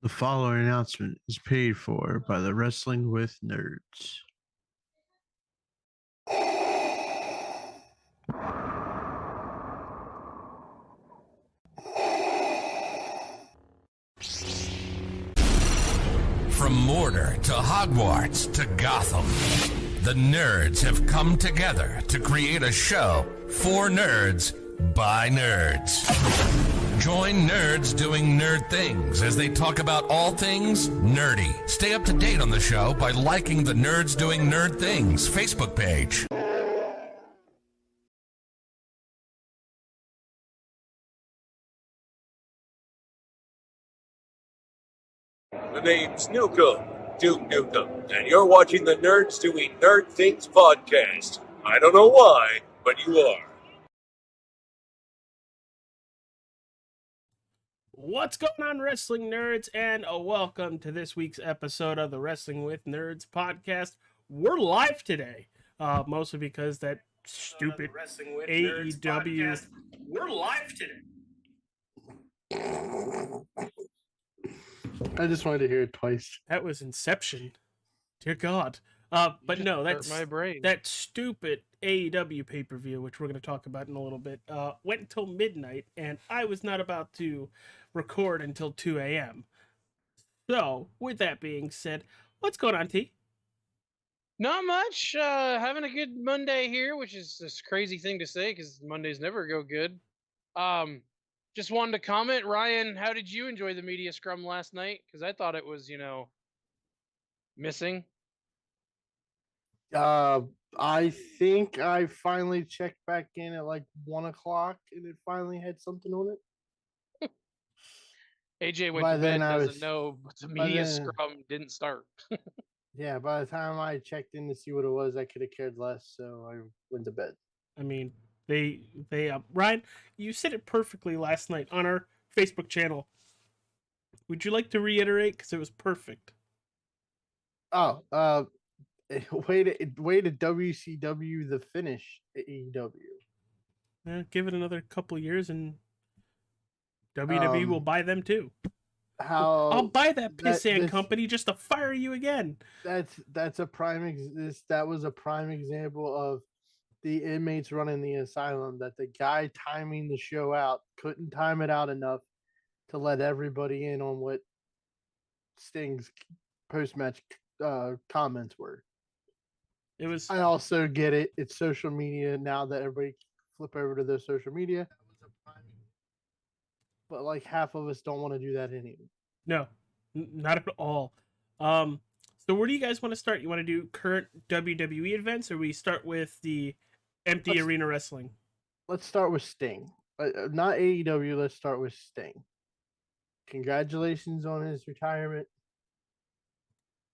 The following announcement is paid for by the Wrestling with Nerds. From Mordor to Hogwarts to Gotham, the nerds have come together to create a show for nerds by nerds. Join nerds doing nerd things as they talk about all things nerdy. Stay up to date on the show by liking the Nerds Doing Nerd Things Facebook page. The name's Nukem, Duke Nukem, and you're watching the Nerds Doing Nerd Things podcast. I don't know why, but you are. What's going on, wrestling nerds, and welcome to this week's episode of the Wrestling with Nerds podcast. We're live today, mostly because that stupid AEW. We're live today. I just wanted to hear it twice. That was Inception. Dear God. But no, that's my brain. That stupid AEW pay-per-view, which we're going to talk about in a little bit, went until midnight, and I was not about to record until 2 a.m. So, with that being said, what's going on, T? Not much. Having a good Monday here, which is this crazy thing to say because Mondays never go good. Just wanted to comment, Ryan. How did you enjoy the media scrum last night? Because I thought it was, missing. I think I finally checked back in at like 1 o'clock, and it finally had something on it. AJ went By to bed. then I Doesn't was- know but the by media then- scrum didn't start. Yeah, by the time I checked in to see what it was, I could have cared less, so I went to bed. I mean, they Ryan, you said it perfectly last night on our Facebook channel. Would you like to reiterate? Because it was perfect. Oh, way to WCW the finish AEW. Give it another couple years, and WWE will buy them too. I'll buy that pissant company just to fire you again. That's a prime that was a prime example of the inmates running the asylum, that the guy timing the show out couldn't time it out enough to let everybody in on what Sting's post-match comments were. It was. I also get it. It's social media now that everybody flip over to their social media. But like half of us don't want to do that anyway. No, not at all. So where do you guys want to start? You want to do current WWE events, or we start with the empty arena wrestling? Let's start with Sting. Not AEW. Let's start with Sting. Congratulations on his retirement.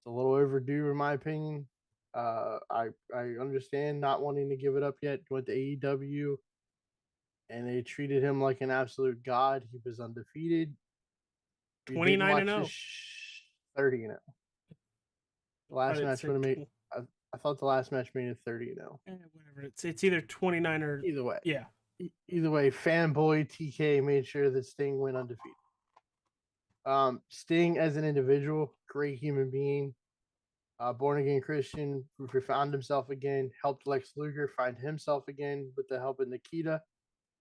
It's a little overdue, in my opinion. I understand not wanting to give it up yet. Went to AEW, and they treated him like an absolute god. He was undefeated. 29-0. 30-0. The last match would have made. I thought the last match made it 30-0. Whatever. It's either 29 or Either way. Yeah. Either way, fanboy TK made sure that Sting went undefeated. Sting as an individual, great human being, born again Christian, who found himself again, helped Lex Luger find himself again with the help of Nikita.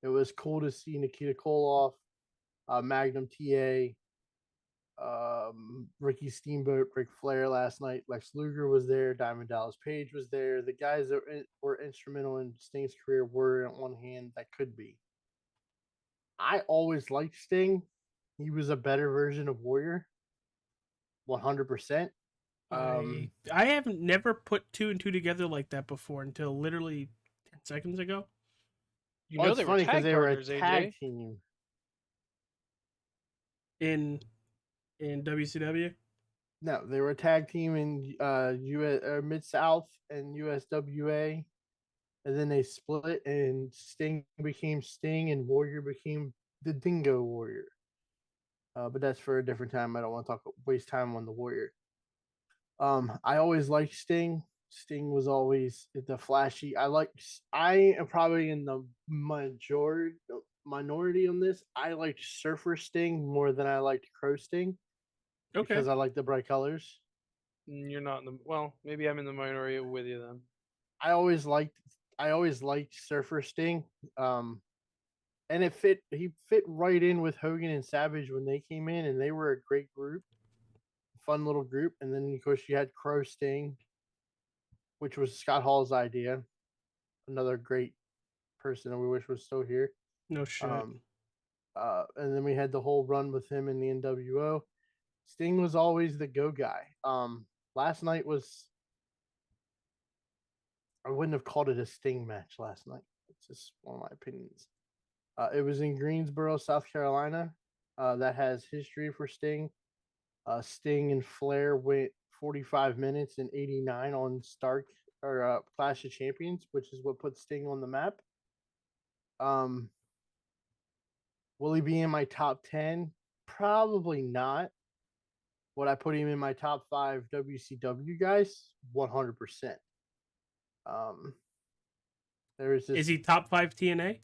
It was cool to see Nikita Koloff, Magnum TA, Ricky Steamboat, Ric Flair last night. Lex Luger was there. Diamond Dallas Page was there. The guys that were instrumental in Sting's career were on one hand that could be. I always liked Sting. He was a better version of Warrior. 100%. I haven't never put two and two together like that before until literally 10 seconds ago. You know, it's funny because they were a partners, tag AJ. team in WCW. No, they were a tag team in Mid South and USWA, and then they split, and Sting became Sting, and Warrior became the Dingo Warrior. But that's for a different time. I don't want to waste time on the Warrior. I always liked Sting. Sting was always the flashy. I am probably in the minority on this. I liked Surfer Sting more than I liked Crow Sting. Okay. because I like the bright colors. You're not in the well. Maybe I'm in the minority with you then. I always liked Surfer Sting. And he fit right in with Hogan and Savage when they came in, and they were a great group, fun little group. And then of course you had Crow Sting, which was Scott Hall's idea, another great person that we wish was still here. No shit. And then we had the whole run with him in the NWO. Sting was always the go guy. Last night was, I wouldn't have called it a Sting match last night. It's just one of my opinions. It was in Greensboro, South Carolina. That has history for Sting. Sting and Flair went 45 minutes and 89 on Stark or Clash of Champions, which is what put Sting on the map. Will he be in my top 10? Probably not. Would I put him in my top 5 WCW guys? 100%. There is this. Is he top 5 TNA?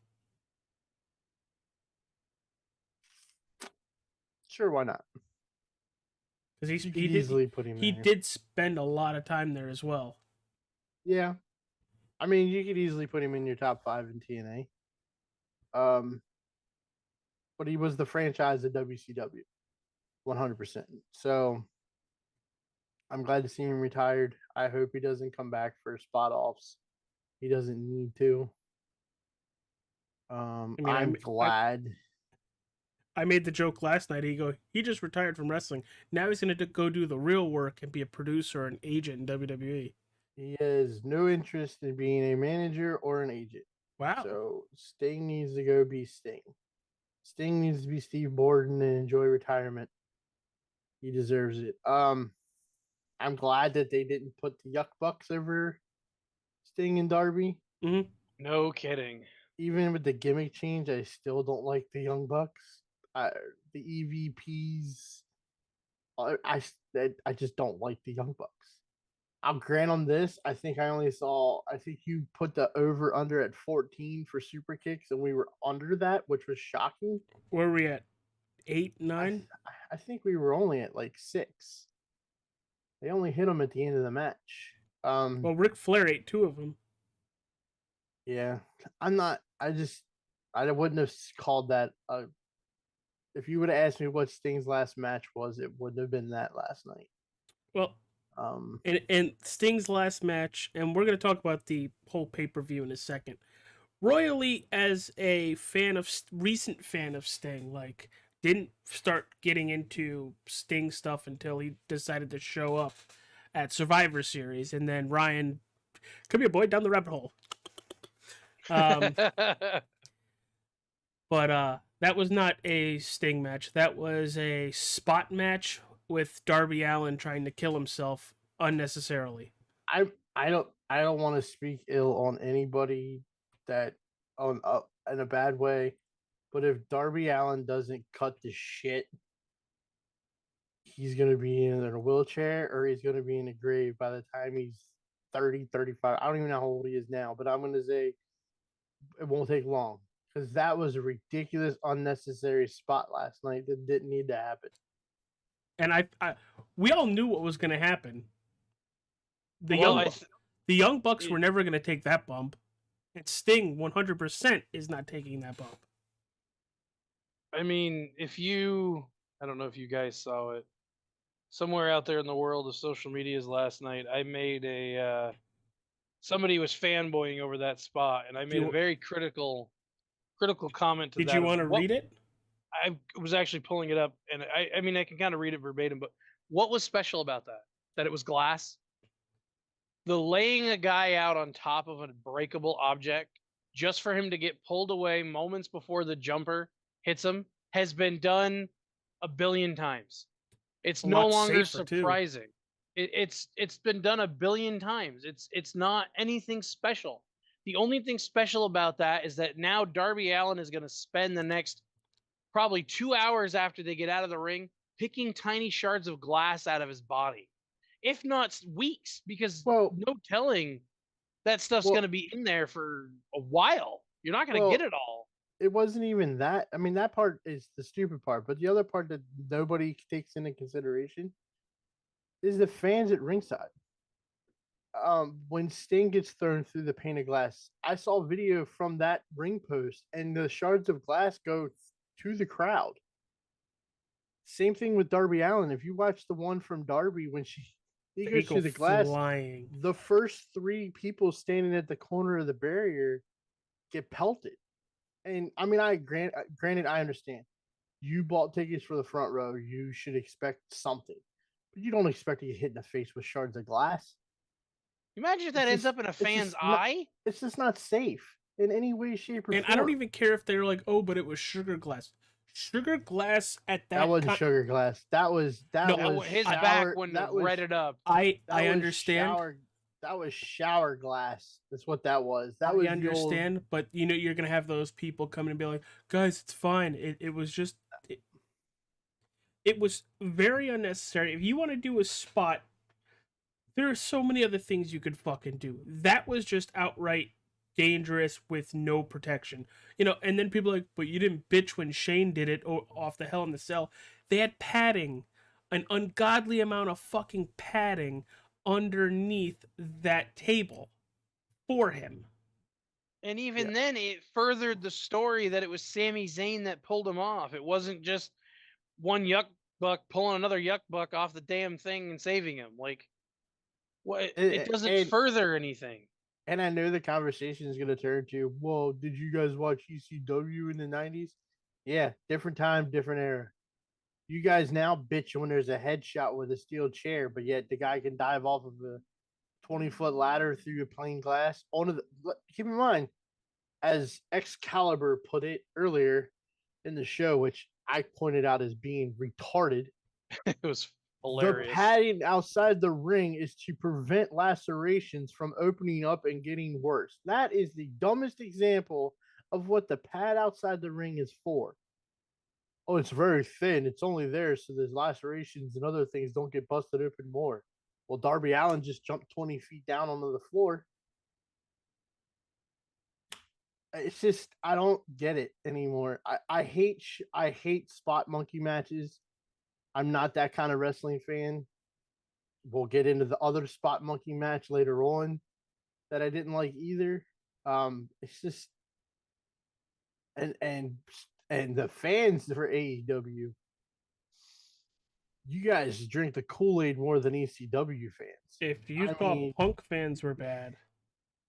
Sure, why not? Because You could easily put him he there. did spend a lot of time there as well. Yeah. I mean, you could easily put him in your top 5 in TNA. But he was the franchise of WCW. 100%. So I'm glad to see him retired. I hope he doesn't come back for spot offs. He doesn't need to. I'm glad. I made the joke last night. He just retired from wrestling. Now he's going to go do the real work and be a producer or an agent in WWE. He has no interest in being a manager or an agent. Wow. So Sting needs to go be Sting. Sting needs to be Steve Borden and enjoy retirement. He deserves it. I'm glad that they didn't put the Yuck Bucks over Sting and Darby. Mm-hmm. No kidding. Even with the gimmick change, I still don't like the Young Bucks. The EVPs. I just don't like the Young Bucks. I'll grant on this. I think you put the over under at 14 for super kicks, and we were under that, which was shocking. Where are we at? 8, 9? I think we were only at like 6. They only hit them at the end of the match. Well, Ric Flair ate 2 of them. Yeah, I wouldn't have called that. If you would have asked me what Sting's last match was, it wouldn't have been that last night. Well, and Sting's last match, and we're going to talk about the whole pay-per-view in a second. Royally, as a recent fan of Sting, like, didn't start getting into Sting stuff until he decided to show up at Survivor Series, and then Ryan, come here, boy, down the rabbit hole. But that was not a Sting match. That was a spot match with Darby Allin trying to kill himself unnecessarily. I don't want to speak ill on anybody that in a bad way, but if Darby Allin doesn't cut the shit, he's going to be in a wheelchair or he's going to be in a grave by the time he's 30, 35. I don't even know how old he is now, but I'm going to say it won't take long because that was a ridiculous, unnecessary spot last night that didn't need to happen. And we all knew what was going to happen. The Young Bucks were never going to take that bump. And Sting 100% is not taking that bump. I mean, I don't know if you guys saw it. Somewhere out there in the world of social medias last night, I made somebody was fanboying over that spot, and I made a very critical comment to that. Did you want to read it? I was actually pulling it up, and I mean, I can kind of read it verbatim, but what was special about that? That it was glass? The laying a guy out on top of a breakable object just for him to get pulled away moments before the jumper hits him has been done a billion times. It's no longer surprising. It's been done a billion times. It's not anything special. The only thing special about that is that now Darby Allin is going to spend the next probably 2 hours after they get out of the ring picking tiny shards of glass out of his body. If not weeks, because no telling that stuff's going to be in there for a while. You're not going to get it all. it wasn't even that. I mean, that part is the stupid part, but the other part that nobody takes into consideration is the fans at ringside. When Sting gets thrown through the pane of glass, I saw video from that ring post, and the shards of glass go to the crowd. Same thing with Darby Allin. If you watch the one from Darby when he They goes go through the glass, flying. the first three people standing at the corner of the barrier get pelted. And I mean, granted, I understand. You bought tickets for the front row. You should expect something, but you don't expect to get hit in the face with shards of glass. Imagine if that ends up in a fan's eye. It's just not safe in any way, shape, or And form. I don't even care if they're like, oh, but it was sugar glass. Sugar glass at that. That wasn't sugar glass. That was His shower, back wouldn't that have was, read it up. I that was understand. that was shower glass. That's what that was. That was I understand, but you know you're gonna have those people coming and be like, guys, it's fine. It was just it was very unnecessary. If you want to do a spot, there are so many other things you could fucking do. That was just outright dangerous with no protection. You know, and then people are like, but you didn't bitch when Shane did it off the Hell in the Cell. They had padding, an ungodly amount of fucking padding underneath that table for him. And even then, it furthered the story that it was Sami Zayn that pulled him off. It wasn't just one yuck buck pulling another yuck buck off the damn thing and saving him. Like, what? It doesn't further anything. And I know the conversation is going to turn to, well, did you guys watch ECW in the 90s? Yeah, different time, different era. You guys now bitch when there's a headshot with a steel chair, but yet the guy can dive off of a 20-foot ladder through a plain glass. Keep in mind, as Excalibur put it earlier in the show, which I pointed out as being retarded. It was hilarious. The padding outside the ring is to prevent lacerations from opening up and getting worse. That is the dumbest example of what the pad outside the ring is for. Oh, it's very thin. It's only there so there's lacerations and other things don't get busted open more. Well, Darby Allin just jumped 20 feet down onto the floor. It's just, I don't get it anymore. I hate spot monkey matches. I'm not that kind of wrestling fan. We'll get into the other spot monkey match later on that I didn't like either. It's just, and the fans for AEW, you guys drink the Kool-Aid more than ECW fans. If you thought Punk fans were bad,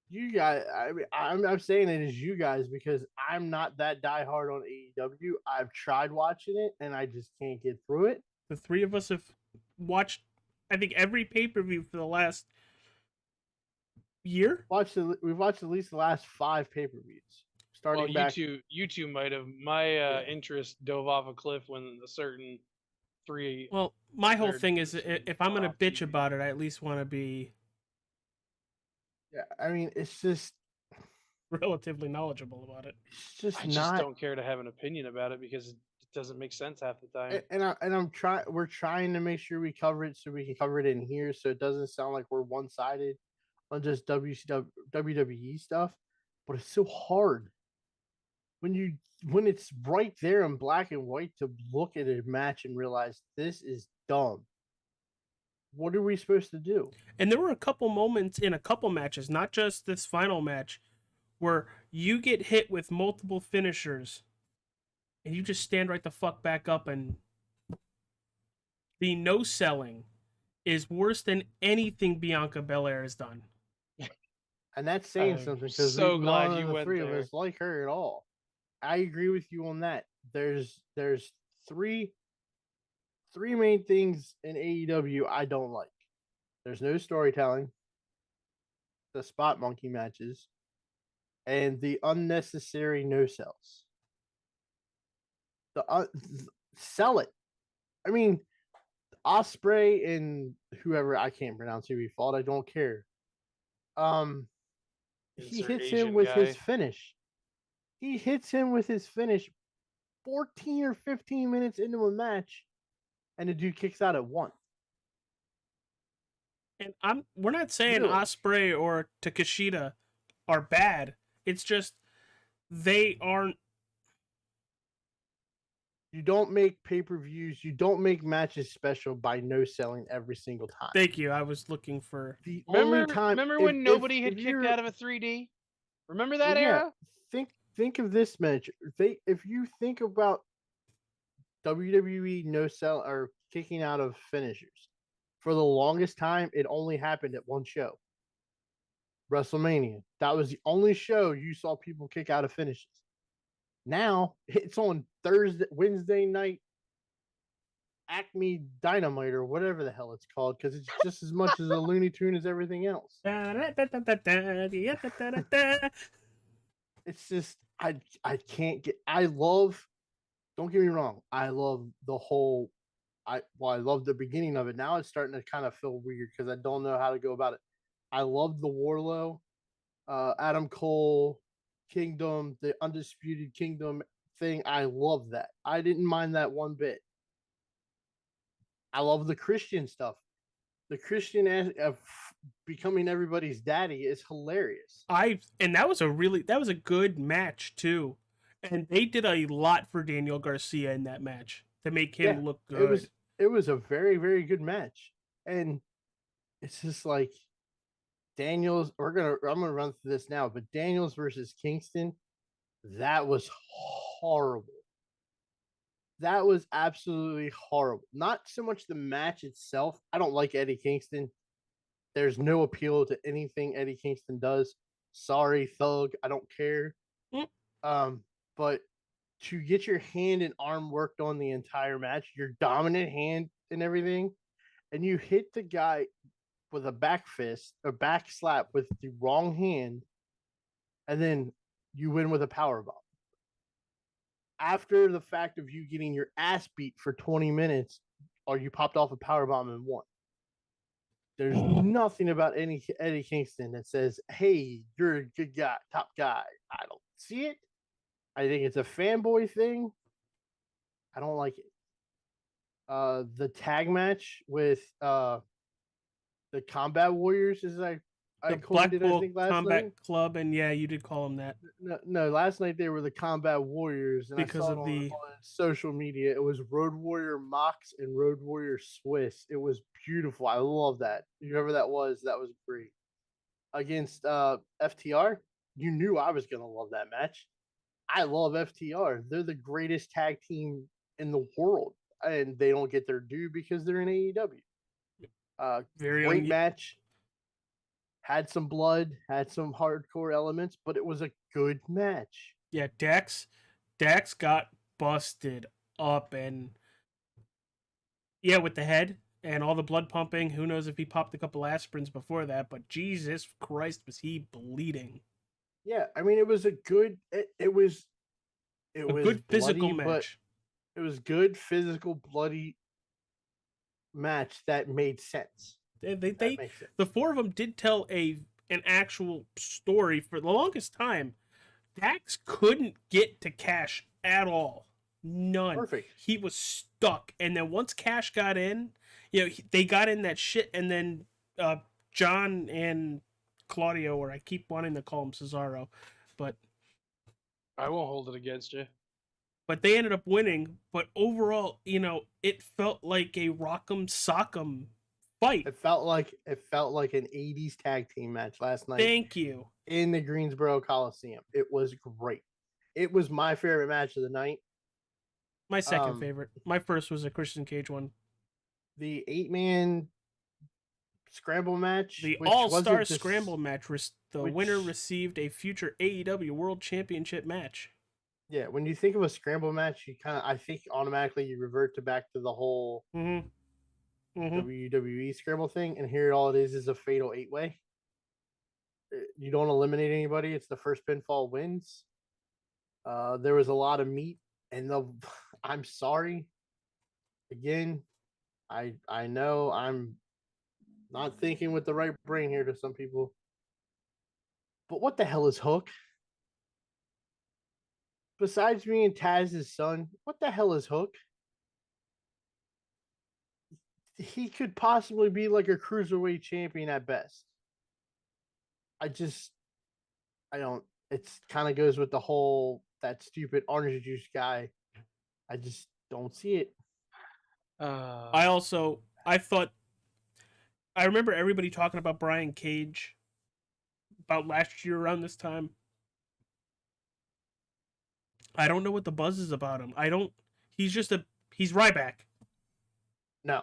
you guys, I'm saying it as you guys because I'm not that diehard on AEW. I've tried watching it and I just can't get through it. the three of us have watched, I think, every pay-per-view for the last year. We've watched at least the last 5 pay-per-views. Starting back, you two might have. My interest dove off a cliff when a certain 3. Well, my whole thing is, if I'm gonna bitch about it, I at least want to be yeah. I mean, it's just relatively knowledgeable about it. It's just I just don't care to have an opinion about it because it doesn't make sense half the time. I'm trying. We're trying to make sure we cover it so we can cover it in here, so it doesn't sound like we're one-sided on just WWE stuff. But it's so hard when it's right there in black and white to look at a match and realize this is dumb. What are we supposed to do? And there were a couple moments in a couple matches, not just this final match, where you get hit with multiple finishers and you just stand right the fuck back up, and the no-selling is worse than anything Bianca Belair has done. And that's saying something because so glad you the went 3 there. of us like her at all. I agree with you on that. There's 3 main things in AEW I don't like. There's no storytelling, the spot monkey matches, and the unnecessary no sells. Sell it. I mean, Osprey and whoever, I can't pronounce who he fought. I don't care. He hits him with his finish. He hits him with his finish 14 or 15 minutes into a match, and the dude kicks out at 1. And we're not saying Osprey or Takeshita are bad. It's just they aren't You don't make pay-per-views, you don't make matches special by no selling every single time. Thank you. I was looking for. The only Remember, time remember if, when nobody if had kicked you're out of a 3D? Remember well, that yeah, era? think of this match. If you think about WWE no sell or kicking out of finishers, for the longest time it only happened at one show. WrestleMania. That was the only show you saw people kick out of finishes. Now it's on Wednesday night Acme Dynamite or whatever the hell it's called because it's just as much as a Looney Tune as everything else. It's just I can't get. I love. Don't get me wrong. I love the whole. I love the beginning of it. Now it's starting to kind of feel weird because I don't know how to go about it. I love the Warlow, Adam Cole, Kingdom, the Undisputed Kingdom thing. I love that. I didn't mind that one bit. I love the Christian stuff. The Christian of becoming everybody's daddy is hilarious. And that was a good match too. And they did a lot for Daniel Garcia in that match to make him look good. It was a very, very good match. And it's just like Daniels, I'm gonna run through this now, but Daniels versus Kingston, that was horrible. That was absolutely horrible. Not so much the match itself. I don't like Eddie Kingston. There's no appeal to anything Eddie Kingston does. Sorry, Thug. I don't care. But to get your hand and arm worked on the entire match, your dominant hand and everything, and you hit the guy with a back fist or back slap with the wrong hand, and then you win with a power bomb. After the fact of you getting your ass beat for 20 minutes, or you popped off a power bomb and won. There's nothing about Eddie Kingston that says, "Hey, you're a good guy, top guy." I don't see it. I think it's a fanboy thing. I don't like it. The tag match with the Combat Warriors is I The coined it, I Blackpool think, last Combat night. Club, and yeah, you did call him that No, last night they were the Combat Warriors, and because I saw of it the on social media. It was Road Warrior Mox and Road Warrior Swiss. It was beautiful. I love that. Whoever that was great. Against FTR, you knew I was gonna love that match. I love FTR. They're the greatest tag team in the world, and they don't get their due because they're in AEW. very Great match. Had some blood, had some hardcore elements, but it was a good match. Yeah, Dax got busted up, and yeah, with the head and all the blood pumping. Who knows if he popped a couple aspirins before that? But Jesus Christ, was he bleeding? Yeah, I mean, it was a good. It was a good physical bloody, match. But it was good physical bloody match that made sense. The four of them did tell an actual story for the longest time. Dax couldn't get to Cash at all. None. Perfect. He was stuck. And then once Cash got in, they got in that shit. And then John and Claudio, or I keep wanting to call him Cesaro, but I won't hold it against you. But they ended up winning. But overall, it felt like a rock'em sock'em fight. It felt like an 80s tag team match last night. Thank you. In the Greensboro Coliseum. It was great. It was my favorite match of the night. My second favorite. My first was a Christian Cage one. The 8-man scramble match. The All-Star Scramble match. The winner received a future AEW World Championship match. Yeah, when you think of a scramble match, I think automatically you revert back to the whole WWE scramble thing, and here all it is a fatal 8-way. You don't eliminate anybody. It's the first pinfall wins. There was a lot of meat, and I'm sorry. Again, I know I'm not thinking with the right brain here to some people. But what the hell is Hook? Besides being Taz's son, what the hell is Hook? He could possibly be like a cruiserweight champion at best. It kind of goes with the whole, that stupid orange juice guy. Don't see it. I remember everybody talking about Brian Cage about last year around this time. I don't know what the buzz is about him. He's Ryback. No.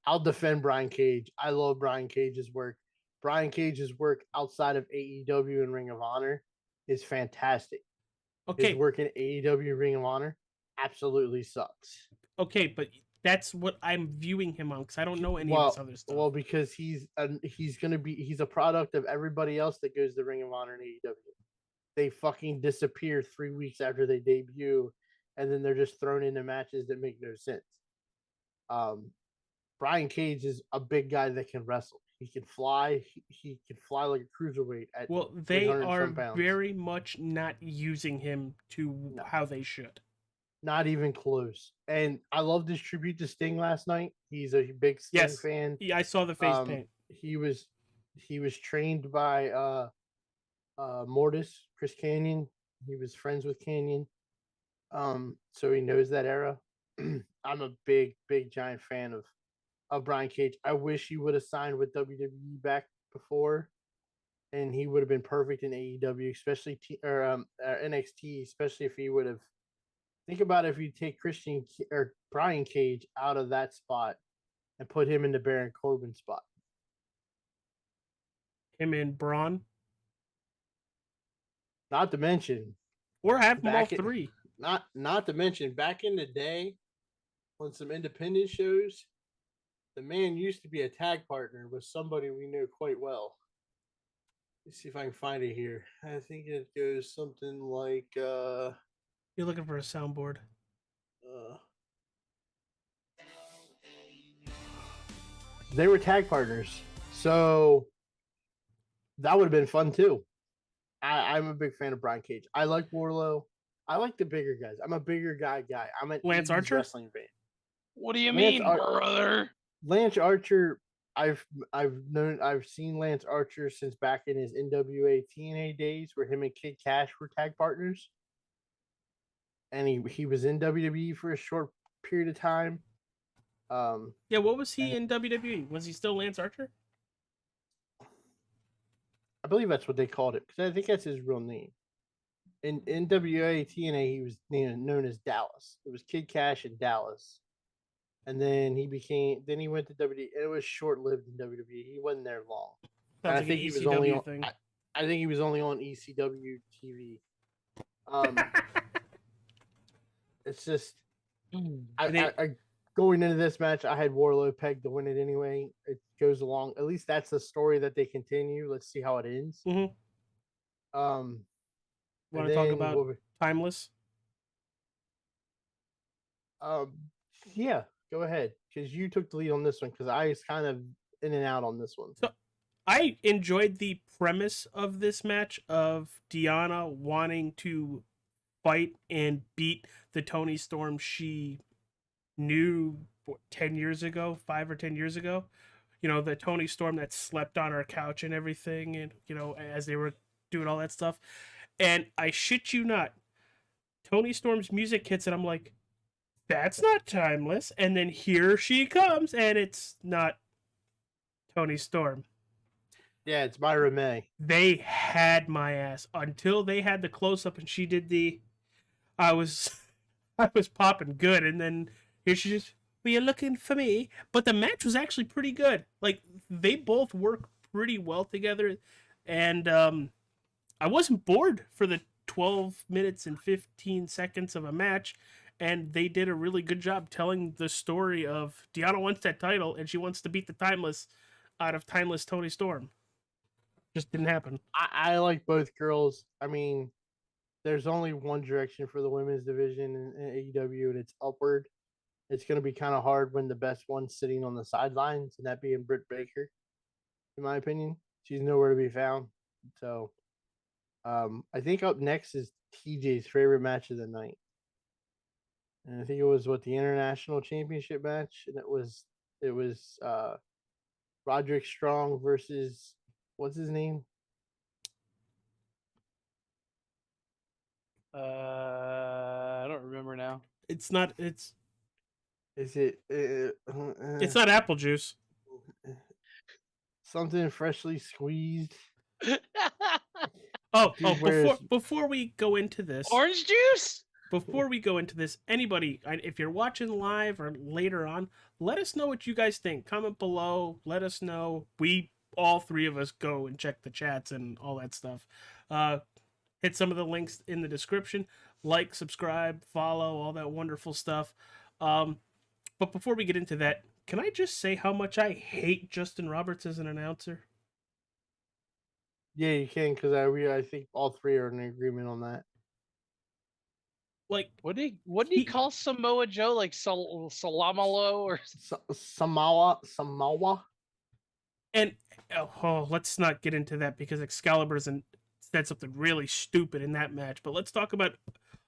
I'll defend Brian Cage. I love Brian Cage's work. Brian Cage's work outside of AEW and Ring of Honor is fantastic. Okay. His work in AEW Ring of Honor absolutely sucks. Okay, but that's what I'm viewing him on because I don't know any of this other stuff. Well, because he's a product of everybody else that goes to Ring of Honor and AEW. They fucking disappear 3 weeks after they debut, and then they're just thrown into matches that make no sense. Brian Cage is a big guy that can wrestle. He can fly. He can fly like a cruiserweight. Well, they are very much not using him to how they should. Not even close. And I loved his tribute to Sting last night. He's a big Sting fan. Yeah, I saw the face paint. He was trained by Mortis, Chris Kanyon. He was friends with Kanyon. So he knows that era. I'm a big giant fan of Brian Cage. I wish he would have signed with WWE back before, and he would have been perfect in AEW, especially NXT, especially if he would have. Think about if you take Brian Cage out of that spot and put him in the Baron Corbin spot. Him and Braun. Not to mention, or have them all three. Not to mention, back in the day, on some independent shows, the man used to be a tag partner with somebody we know quite well. Let's see if I can find it here. I think it goes something like. You're looking for a soundboard. They were tag partners, so that would have been fun too. I'm a big fan of Brian Cage. I like Wardlow. I like the bigger guys. I'm a bigger guy. I'm an Lance Archer wrestling fan. What do you mean, brother? Lance Archer. I've seen Lance Archer since back in his NWA TNA days, where him and Kid Cash were tag partners. And he was in WWE for a short period of time. Yeah, what was he in WWE? Was he still Lance Archer? I believe that's what they called it, because I think that's his real name. In NWA TNA, he was known as Dallas. It was Kid Cash and Dallas, and then he went to WWE. And it was short lived in WWE. He wasn't there long. I think he was only on. I think he was only on ECW TV. It's just, I going into this match, I had Wardlow pegged to win it anyway. It goes along. At least that's the story that they continue. Let's see how it ends. Mm-hmm. Want to talk about Timeless? Yeah, go ahead, because you took the lead on this one, because I was kind of in and out on this one. So I enjoyed the premise of this match of Deonna wanting to fight and beat the Toni Storm she knew 10 years ago, 5 or 10 years ago. You know, the Toni Storm that slept on her couch and everything, and, you know, as they were doing all that stuff. And I shit you not, Toni Storm's music hits, and I'm like, that's not Timeless. And then here she comes, and it's not Toni Storm. Yeah, it's Myra May. They had my ass until they had the close up, and she did the. I was popping good, and then here she just. Were you looking for me? But the match was actually pretty good. Like, they both work pretty well together, and I wasn't bored for the 12 minutes and 15 seconds of a match, and they did a really good job telling the story of Deonna wants that title, and she wants to beat the Timeless out of Timeless Toni Storm. Just didn't happen. I like both girls. I mean, there's only one direction for the women's division in AEW, and it's upward. It's going to be kind of hard when the best one's sitting on the sidelines, and that being Britt Baker, in my opinion. She's nowhere to be found. So, I think up next is TJ's favorite match of the night. And I think it was the International Championship match, and it was Roderick Strong versus what's his name? I don't remember now. It's not. It's Is it it's not apple juice. something freshly squeezed? Oh, Dude, where is before we go into this, Orange juice? before we go into this, anybody, if you're watching live or later on, let us know what you guys think. Comment below. Let us know. We all three of us go and check the chats and all that stuff. Hit some of the links in the description. Like, subscribe, follow, all that wonderful stuff. But before we get into that, can I just say how much I hate Justin Roberts as an announcer? Yeah, you can, because I think all three are in agreement on that. Like, What did he call Samoa Joe? Like Salamalo or Samawa? and let's not get into that because Excalibur's said something really stupid in that match. But let's talk about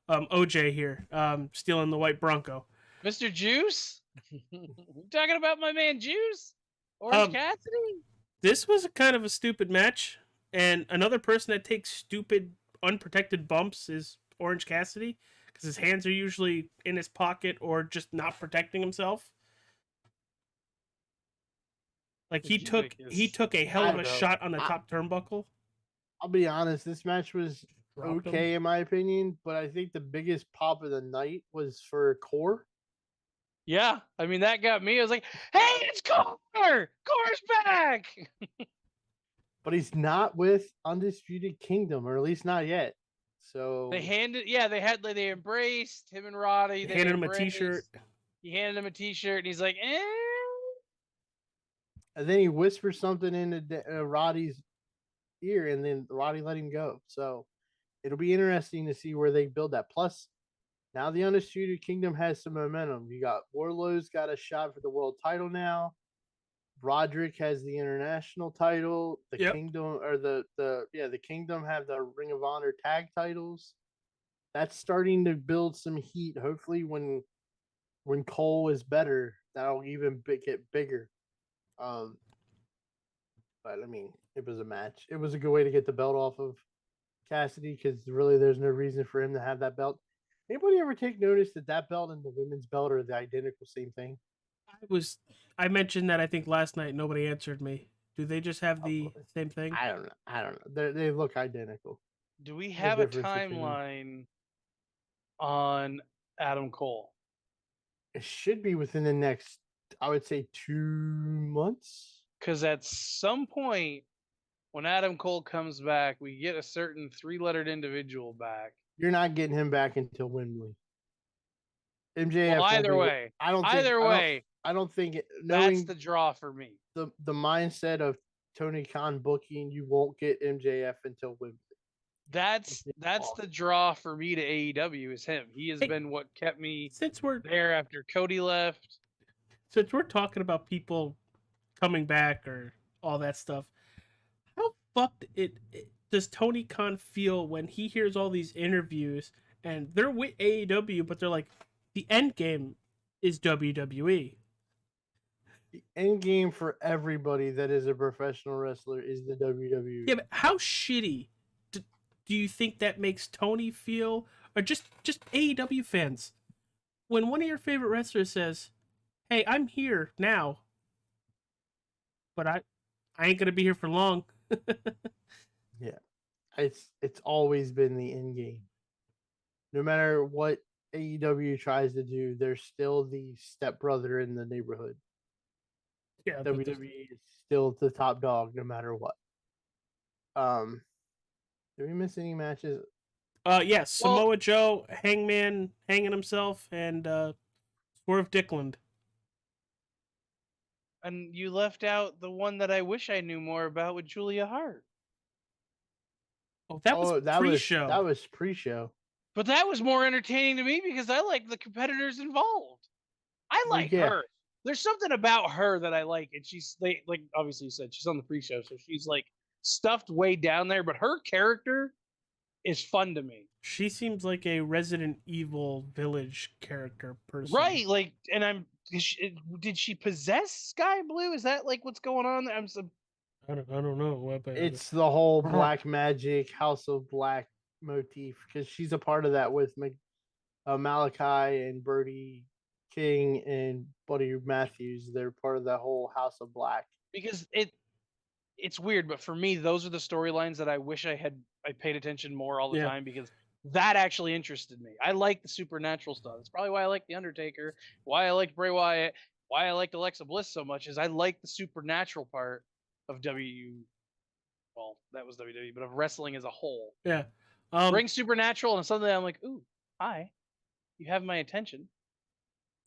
OJ here, stealing the white Bronco. Mr. Juice? Talking about my man Juice? Orange Cassidy? This was a kind of a stupid match, and another person that takes stupid, unprotected bumps is Orange Cassidy, because his hands are usually in his pocket or just not protecting himself. Like he took a hell of a shot on the top turnbuckle. I'll be honest, this match was okay in my opinion, but I think the biggest pop of the night was for Core. Yeah, I mean that got me. I was like, "Hey, it's Core! Core's back!" But he's not with Undisputed Kingdom, or at least not yet. So they embraced him and Roddy. They handed him a T-shirt. He handed him a T-shirt, and he's like, "Eh." And then he whispered something into Roddy's ear, and then Roddy let him go. So it'll be interesting to see where they build that. Plus, now the Undisputed Kingdom has some momentum. You got Wardlow's got a shot for the world title now. Roderick has the international title. The Kingdom, or the Kingdom have the Ring of Honor tag titles. That's starting to build some heat. Hopefully, when Cole is better, that'll even get bigger. But I mean, it was a match. It was a good way to get the belt off of Cassidy, because really there's no reason for him to have that belt. Anybody ever take notice that belt and the women's belt are the identical same thing? I mentioned that I think last night. Nobody answered me. Do they just have the same thing? I don't know. They look identical. Do we have a timeline on Adam Cole? It should be within the next, I would say, 2 months. Because at some point, when Adam Cole comes back, we get a certain 3-lettered individual back. You're not getting him back until Wembley. MJF. Well, either way, I don't think that's the draw for me. The mindset of Tony Khan booking, you won't get MJF until Wembley. That's the draw for me to AEW is him. He has been what kept me there after Cody left. Since we're talking about people coming back or all that stuff, how fucked does Tony Khan feel when he hears all these interviews and they're with AEW, but they're like, the end game is WWE. The end game for everybody that is a professional wrestler is the WWE. Yeah, but how shitty do you think that makes Tony feel, or just AEW fans, when one of your favorite wrestlers says, "Hey, I'm here now, but I ain't gonna be here for long." Yeah, it's always been the end game. No matter what AEW tries to do, they're still the stepbrother in the neighborhood. Yeah, WWE is still the top dog, no matter what. Did we miss any matches? Yes, Samoa Joe, Hangman hanging himself, and Swerve Dickland. And you left out the one that I wish I knew more about with Julia Hart. Oh, that was pre-show. That was pre-show. But that was more entertaining to me because I like the competitors involved. I like her. There's something about her that I like, and like obviously you said she's on the pre-show, so she's like stuffed way down there, but her character is fun to me. She seems like a Resident Evil Village character person, right? Like, and did she possess Sky Blue? Is that like what's going on there? I don't know. It's the whole Black Magic, House of Black motif because she's a part of that with Malachi and Brody King and Buddy Matthews. They're part of that whole House of Black. Because it's weird, but for me, those are the storylines that I wish I paid attention more all the time, because that actually interested me. I like the supernatural stuff. That's probably why I like The Undertaker, why I liked Bray Wyatt, why I liked Alexa Bliss so much, is I like the supernatural part of well, that was WWE, but of wrestling as a whole. Yeah. Bring supernatural and suddenly I'm like, ooh, hi, you have my attention.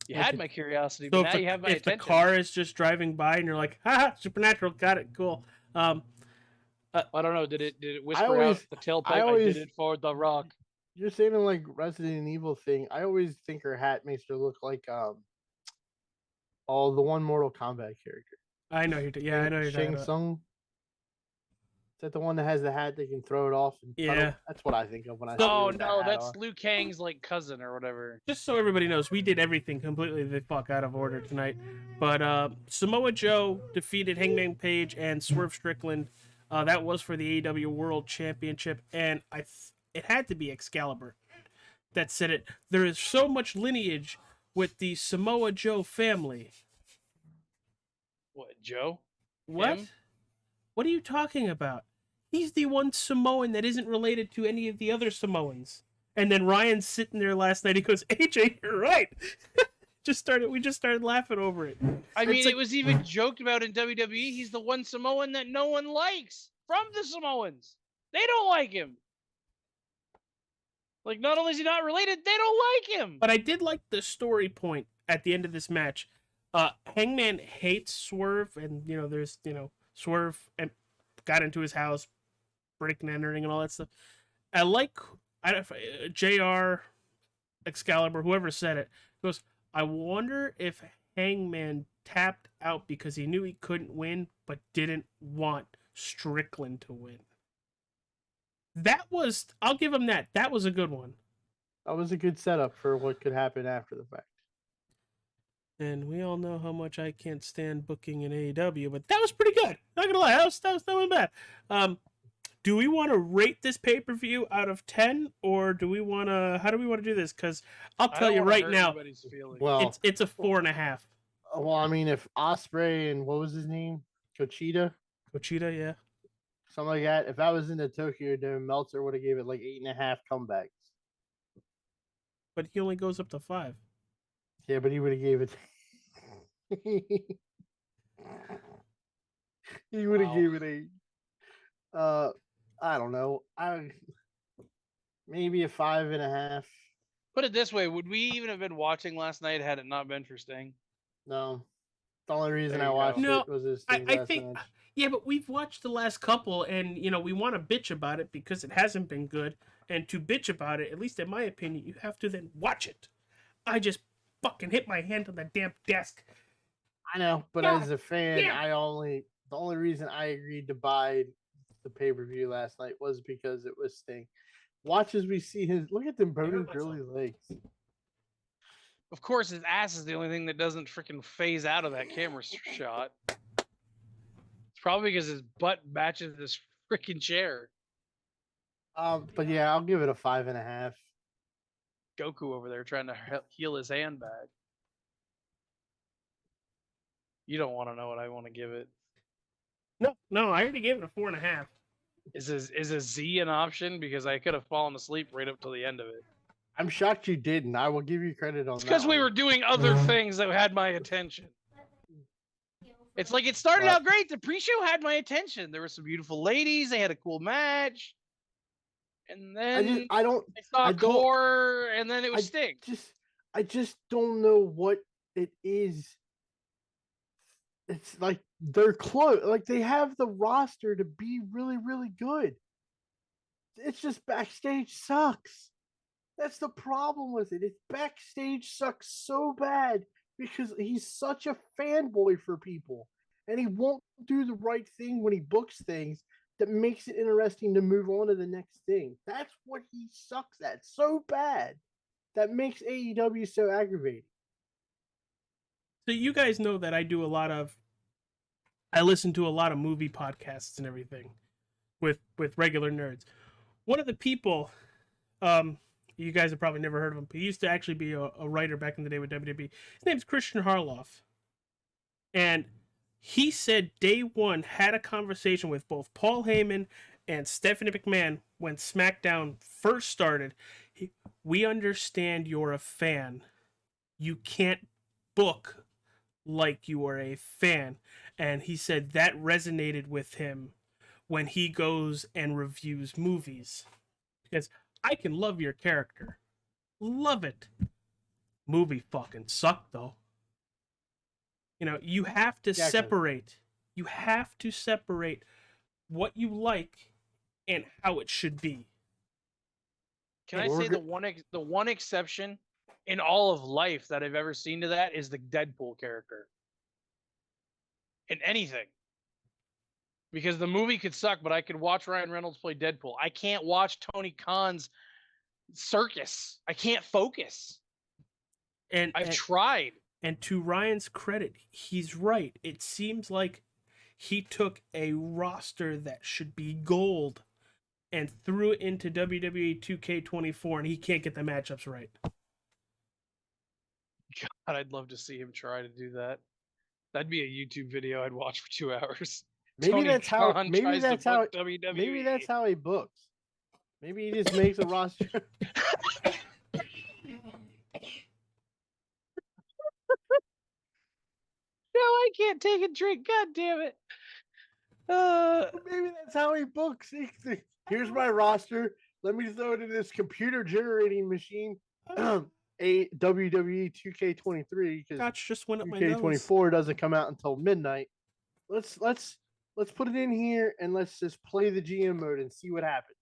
You had my curiosity, but now you have my attention. If the car is just driving by and you're like, haha, supernatural, got it, cool. I don't know. Did it whisper out the tailpipe? I did it for The Rock. You're saying like Resident Evil thing. I always think her hat makes her look like the one Mortal Kombat character. I know you're. I know you're. Shang Tsung. Is that the one that has the hat that can throw it off? And yeah, that's what I think of when I. Oh no, that's Liu Kang's like cousin or whatever. Just so everybody knows, we did everything completely the fuck out of order tonight. But Samoa Joe defeated Hangman Page and Swerve Strickland. That was for the AEW World Championship, and it had to be Excalibur that said it. There is so much lineage with the Samoa Joe family. What, Joe? What? Him? What are you talking about? He's the one Samoan that isn't related to any of the other Samoans. And then Ryan's sitting there last night. He goes, "AJ, you're right." We just started laughing over it. I mean, it was even joked about in WWE. He's the one Samoan that no one likes from the Samoans. They don't like him. Like, not only is he not related, they don't like him. But I did like the story point at the end of this match. Hangman hates Swerve, and there's Swerve and got into his house, breaking and entering and all that stuff. JR, Excalibur, whoever said it, goes, I wonder if Hangman tapped out because he knew he couldn't win, but didn't want Strickland to win. I'll give him that. That was a good one. That was a good setup for what could happen after the fact. And we all know how much I can't stand booking in AEW, but that was pretty good. Not gonna lie, that wasn't bad. Do we want to rate this pay-per-view out of 10, or do we want to? How do we want to do this? Because I'll tell you right now, well, it's a 4.5. Well, I mean, if Ospreay and what was his name, Cochita, yeah, something like that. If I was in the Tokyo Dome, Meltzer would have gave it like 8.5 comebacks. But he only goes up to 5. Yeah, but he would have gave it. He would have gave it 8. I don't know. Maybe a 5.5. Put it this way: would we even have been watching last night had it not been for Sting? No. The only reason I watched it was his Sting last match. Yeah, but we've watched the last couple, and we want to bitch about it because it hasn't been good. And to bitch about it, at least in my opinion, you have to then watch it. I just fucking hit my hand on the damn desk. I know, but as a fan, the only reason I agreed to buy the pay-per-view last night was because it was Sting. Watch as we see look at them burning Gurley's legs. Of course, his ass is the only thing that doesn't freaking phase out of that camera shot. It's probably because his butt matches this freaking chair. But yeah, I'll give it a 5.5. Goku over there trying to heal his hand back. You don't want to know what I want to give it. No, I already gave it a 4.5. Is a Z an option? Because I could have fallen asleep right up till the end of it. I'm shocked you didn't. I will give you credit on that. Because we were doing other things that had my attention. It's like it started out great. The pre-show had my attention. There were some beautiful ladies. They had a cool match. And then I saw Core, and then it was Sting. I just don't know what it is. It's like they're close. Like they have the roster to be really, really good. It's just backstage sucks. That's the problem with it. It's backstage sucks so bad because he's such a fanboy for people, and he won't do the right thing when he books things that makes it interesting to move on to the next thing. That's what he sucks at so bad. That makes AEW so aggravating. So you guys know that I listen to a lot of movie podcasts and everything with regular nerds. One of the people You guys have probably never heard of him, but he used to actually be a writer back in the day with WWE. His name's Christian Harloff. And he said day one had a conversation with both Paul Heyman and Stephanie McMahon when SmackDown first started. We understand you're a fan. You can't book like you are a fan. And he said that resonated with him when he goes and reviews movies. Because I can love your character. Love it. Movie fucking sucked, though. You know, you have to separate. You have to separate what you like and how it should be. Can I say the one exception in all of life that I've ever seen to that is the Deadpool character. In anything. Because the movie could suck, but I could watch Ryan Reynolds play Deadpool. I can't watch Tony Khan's circus. I can't focus. And I've tried. And to Ryan's credit, he's right. It seems like he took a roster that should be gold and threw it into WWE 2K24, and he can't get the matchups right. God, I'd love to see him try to do that. That'd be a YouTube video I'd watch for 2 hours. Maybe that's how he books. Maybe he just makes a roster. No, I can't take a drink. God damn it. Maybe that's how he books. Here's my roster. Let me throw it in this computer generating machine. A WWE 2K23 because Gotch just went up my 2K24 doesn't come out until midnight. Let's put it in here and let's just play the GM mode and see what happens.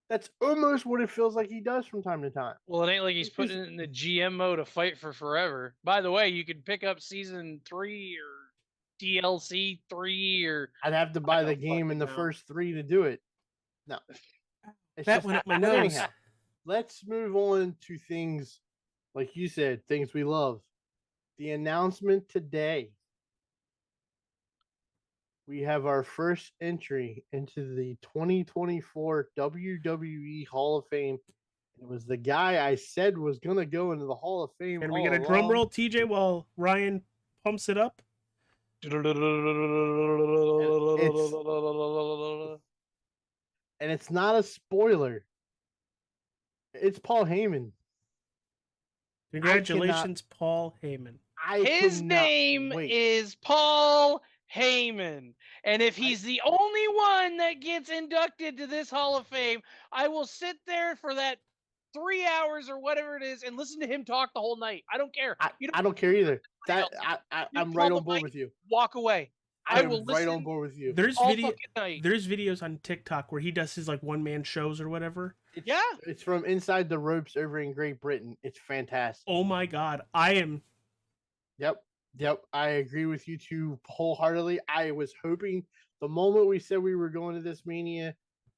That's almost what it feels like he does from time to time. Well, it ain't like he's putting it in the GM mode to fight for forever. By the way, you could pick up season 3 or DLC 3 or I'd have to buy the game in the first 3 to do it. No. That went up my nose. Anyhow, let's move on to things, like you said, things we love. The announcement today. We have our first entry into the 2024 WWE Hall of Fame. It was the guy I said was going to go into the Hall of Fame. And we get a drum roll, TJ, while Ryan pumps it up. And it's not a spoiler. It's Paul Heyman. Congratulations, Paul Heyman. His name is Paul Heyman. And if he's the only one that gets inducted to this Hall of Fame, I will sit there for that 3 hours or whatever it is and listen to him talk the whole night. I don't care. I don't care either. I'm right on board with you. Walk away. I will listen right on board with you. There's videos on TikTok where he does his like one-man shows or whatever. It's from Inside the Ropes over in Great Britain. It's fantastic. Oh my god, I am. Yep. I agree with you two wholeheartedly. I was hoping the moment we said we were going to this Mania,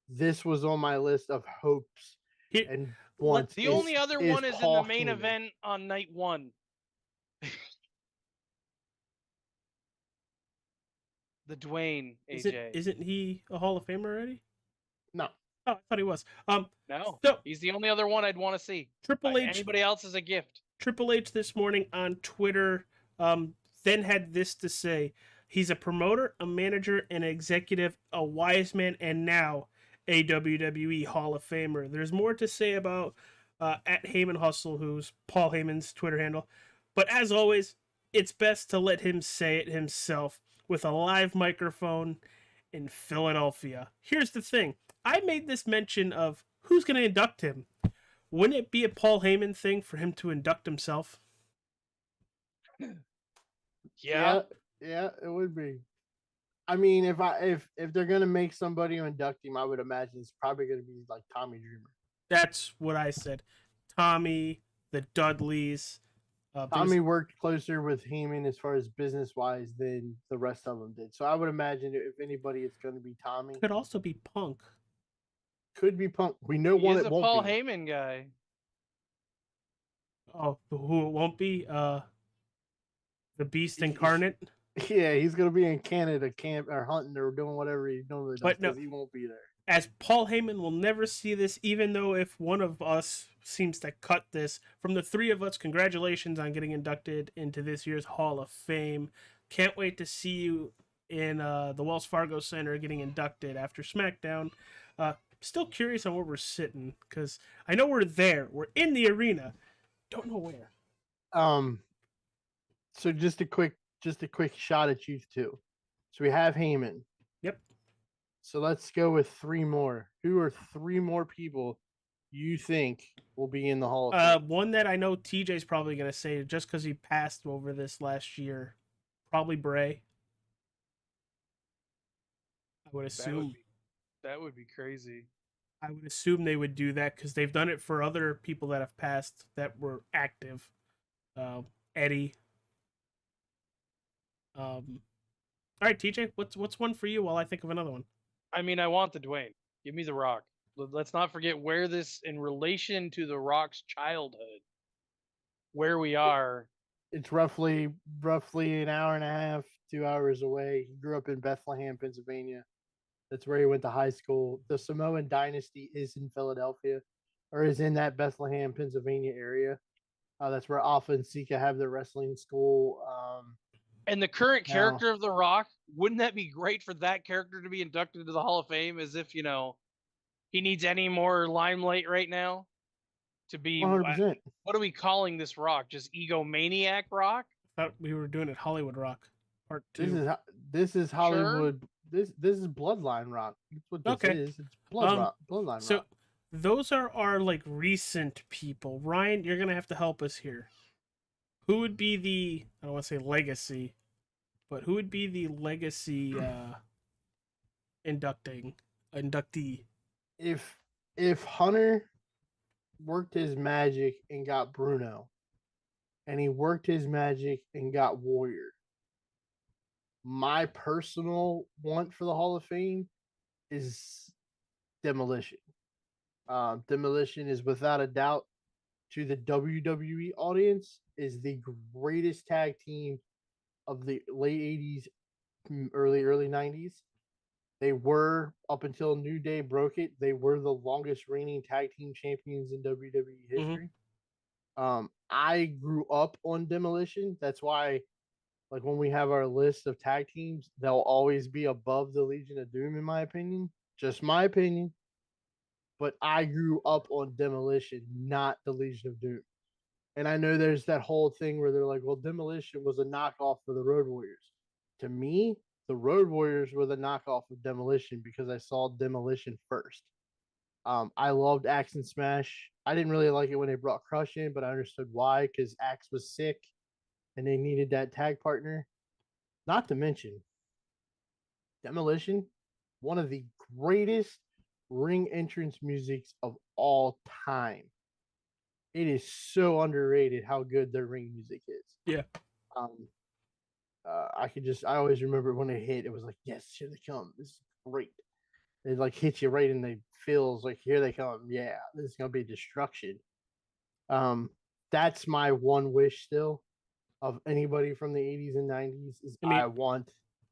this was on my list of hopes. And once the only other one is in the main event on night 1. The Dwayne AJ. Isn't he a Hall of Famer already? No. Oh, I thought he was. No. So, he's the only other one I'd want to see. Triple H. Anybody else is a gift. Triple H this morning on Twitter then had this to say. He's a promoter, a manager, an executive, a wise man, and now a WWE Hall of Famer. There's more to say about at Heyman Hustle, who's Paul Heyman's Twitter handle. But as always, it's best to let him say it himself with a live microphone in Philadelphia. Here's the thing. I made this mention of who's going to induct him. Wouldn't it be a Paul Heyman thing for him to induct himself? Yeah, it would be. I mean, if they're gonna make somebody induct him, I would imagine it's probably gonna be like Tommy Dreamer. That's what I said. Tommy, the Dudleys. Tommy worked closer with Heyman as far as business wise than the rest of them did. So I would imagine if anybody, it's going to be Tommy. Could also be Punk. Could be Punk. We know one that won't be. He's a Paul Heyman guy. Oh, who it won't be? The Beast Incarnate. Yeah, he's going to be in Canada, camp or hunting or doing whatever he's doing. But no, he won't be there. as Paul Heyman will never see this, even though if one of us seems to cut this, from the three of us, congratulations on getting inducted into this year's Hall of Fame. Can't wait to see you in the Wells Fargo Center getting inducted after SmackDown. Still curious on where we're sitting, because I know we're there. We're in the arena. Don't know where. So just a quick shot at you two. So we have Heyman. Yep. So let's go with three more. Who are three more people you think will be in the Hall of Fame? One that I know TJ's probably going to say just because he passed over this last year. Probably Bray. I would assume. That would be crazy. I would assume they would do that because they've done it for other people that have passed that were active. Eddie. All right, TJ, what's one for you while I think of another one? I mean, I want the Dwayne. Give me the Rock. Let's not forget where this, in relation to the Rock's childhood, where we are. It's roughly an hour and a half, 2 hours away. He grew up in Bethlehem, Pennsylvania. That's where he went to high school. The Samoan dynasty is in Philadelphia, or is in that Bethlehem, Pennsylvania area. That's where Alpha and Sika have their wrestling school. And the current character of The Rock, wouldn't that be great for that character to be inducted into the Hall of Fame? As if, you know, he needs any more limelight right now to be. 100%. What are we calling this Rock? Just egomaniac Rock? I thought we were doing it Hollywood Rock Part 2. This is Hollywood. Sure. This is Bloodline Rock. That's what this is. It's Bloodline so Rock. Those are our like recent people. Ryan, you're gonna have to help us here. Who would be the, I don't want to say legacy, but who would be the legacy inductee? If Hunter worked his magic and got Bruno, and he worked his magic and got Warrior, my personal want for the Hall of Fame is Demolition. Demolition is without a doubt, to the WWE audience, is the greatest tag team of the late 80s, early 90s. They were, up until New Day broke it, they were the longest reigning tag team champions in WWE history. I grew up on Demolition. That's why, like, when we have our list of tag teams, they'll always be above the Legion of Doom, in my opinion. Just my opinion. But I grew up on Demolition, not the Legion of Doom. And I know there's that whole thing where they're like, well, Demolition was a knockoff for the Road Warriors. To me, the Road Warriors were the knockoff of Demolition because I saw Demolition first. I loved Axe and Smash. I didn't really like it when they brought Crush in, but I understood why, because Axe was sick and they needed that tag partner. Not to mention, Demolition, one of the greatest ring entrance musics of all time. It is so underrated how good their ring music is. Yeah. I always remember when it hit, it was like, yes, here they come. This is great. It like hits you right in the feels, like, here they come. Yeah, this is gonna be destruction. That's my one wish still of anybody from the 80s and 90s is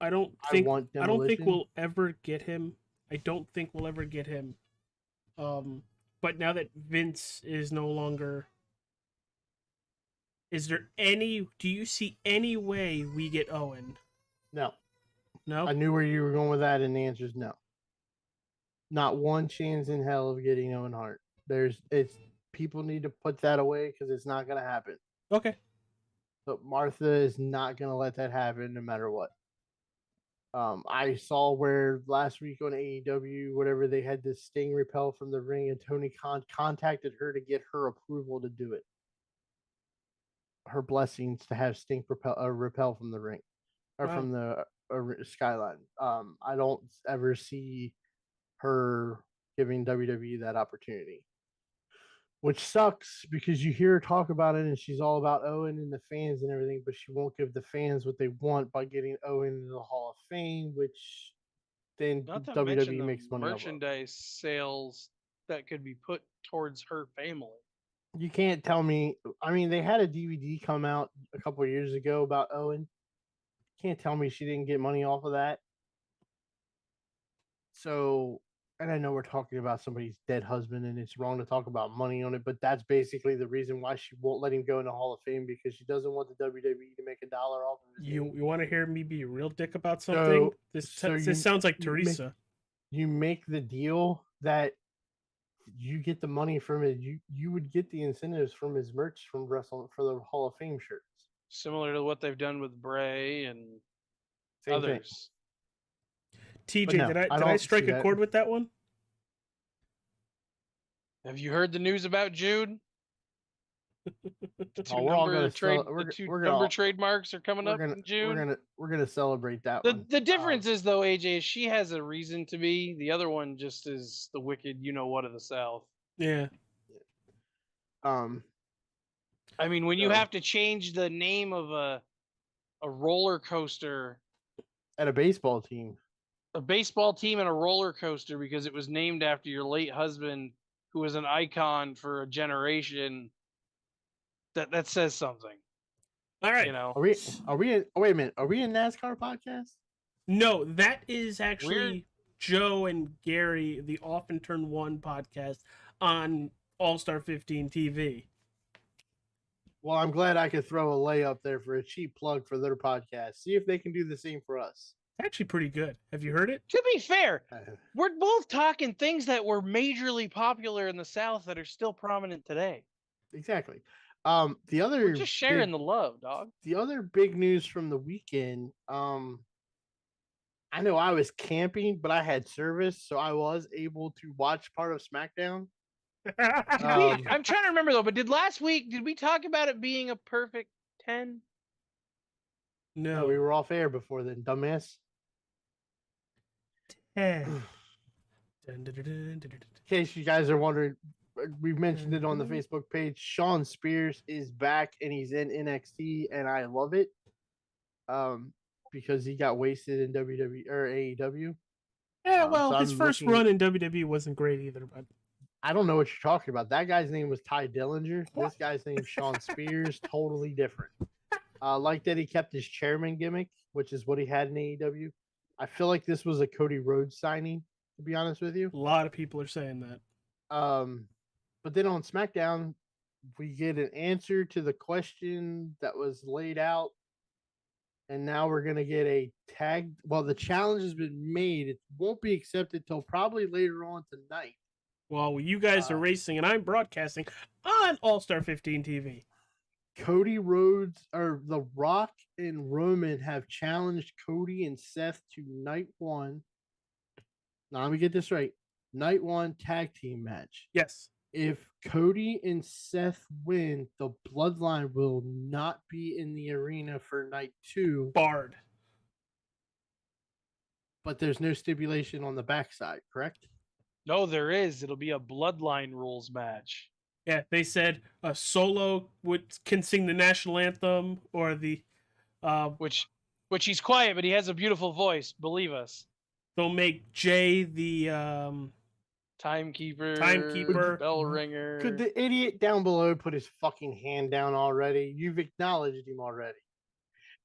I don't think we'll ever get him. But now that Vince is no longer, do you see any way we get Owen? No. No? I knew where you were going with that, and the answer is no. Not one chance in hell of getting Owen Hart. People need to put that away because it's not going to happen. Okay. But Martha is not going to let that happen no matter what. I saw where last week on AEW, whatever, they had this Sting repel from the ring, and Tony Khan contacted her to get her approval to do it. Her blessings to have Sting repel from the ring, or from the skyline. I don't ever see her giving WWE that opportunity, which sucks because you hear her talk about it and she's all about Owen and the fans and everything, but she won't give the fans what they want by getting Owen into the Hall of Fame, which then WWE makes money off of. Merchandise sales that could be put towards her family. You can't tell me. I mean, they had a DVD come out a couple of years ago about Owen. Can't tell me she didn't get money off of that. So and I know we're talking about somebody's dead husband, and it's wrong to talk about money on it, but that's basically the reason why she won't let him go in the Hall of Fame, because she doesn't want the WWE to make $1 off of his name. You want to hear me be a real dick about So, something? This you sounds like you make- Teresa. You make the deal that you get the money from it. You would get the incentives from his merch from wrestling for the Hall of Fame shirts. Similar to what they've done with Bray and Same thing. others. TJ, no, did I I don't strike see a that. chord with that one? Have you heard the news about Jude? The two Oh, we're all number gonna trade, we're, the two we're number gonna trademarks are coming we're up gonna in June. we're gonna celebrate that The one. the difference is though, AJ, is she has a reason to be. The other one just is the wicked, you know what, of the South. Yeah. Um, I mean, when you So- have to change the name of a roller coaster, at a baseball team. a baseball team, and a roller coaster because it was named after your late husband, who was an icon for a generation, that says something. All right. You know, Are we in, oh, wait a minute. Are we in NASCAR podcast? No, that is actually We're- Joe and Gary, the Off and Turn 1 podcast on All Star 15 TV. Well, I'm glad I could throw a layup there for a cheap plug for their podcast. See if they can do the same for us. Actually, pretty good. Have you heard it? to be fair, Uh, we're both talking things that were majorly popular in the South that are still prominent today. Exactly. The other We're just sharing big, the love, dog. the other big news from the weekend. I know I was camping, but I had service, so I was able to watch part of SmackDown. I'm trying to remember though, but did we talk about it being a perfect 10? No, No. we were off air before then, dumbass. In In case you guys are wondering, we've mentioned it on the Facebook page. Sean Spears is back and he's in NXT, and I love it. Because he got wasted in WWE or AEW. Yeah, well, so his I'm first looking- run in WWE wasn't great either, but I don't know what you're talking about. That guy's name was Ty Dillinger. This guy's name is Sean Spears. Totally different. Like that he kept his chairman gimmick, which is what he had in AEW. I feel like this was a Cody Rhodes signing, to be honest with you. a lot of people are saying that. But then on SmackDown, we get an answer to the question that was laid out. And now we're going to get a tag. Well, the challenge has been made. It won't be accepted till probably later on tonight. Well, you guys are racing and I'm broadcasting on All Star 15 TV. Cody Rhodes or The Rock and Roman have challenged Cody and Seth to night one. Now, let me get this right. Night one tag team match. Yes. If Cody and Seth win, the bloodline will not be in the arena for night two, Barred. but there's no stipulation on the backside, correct? No, there is. It'll be a bloodline rules match. Yeah, they said a Solo can sing the national anthem or the Which he's quiet, but he has a beautiful voice. Believe us. they'll make Jay the Timekeeper, bell ringer. Could the idiot down below put his fucking hand down already? You've acknowledged him already.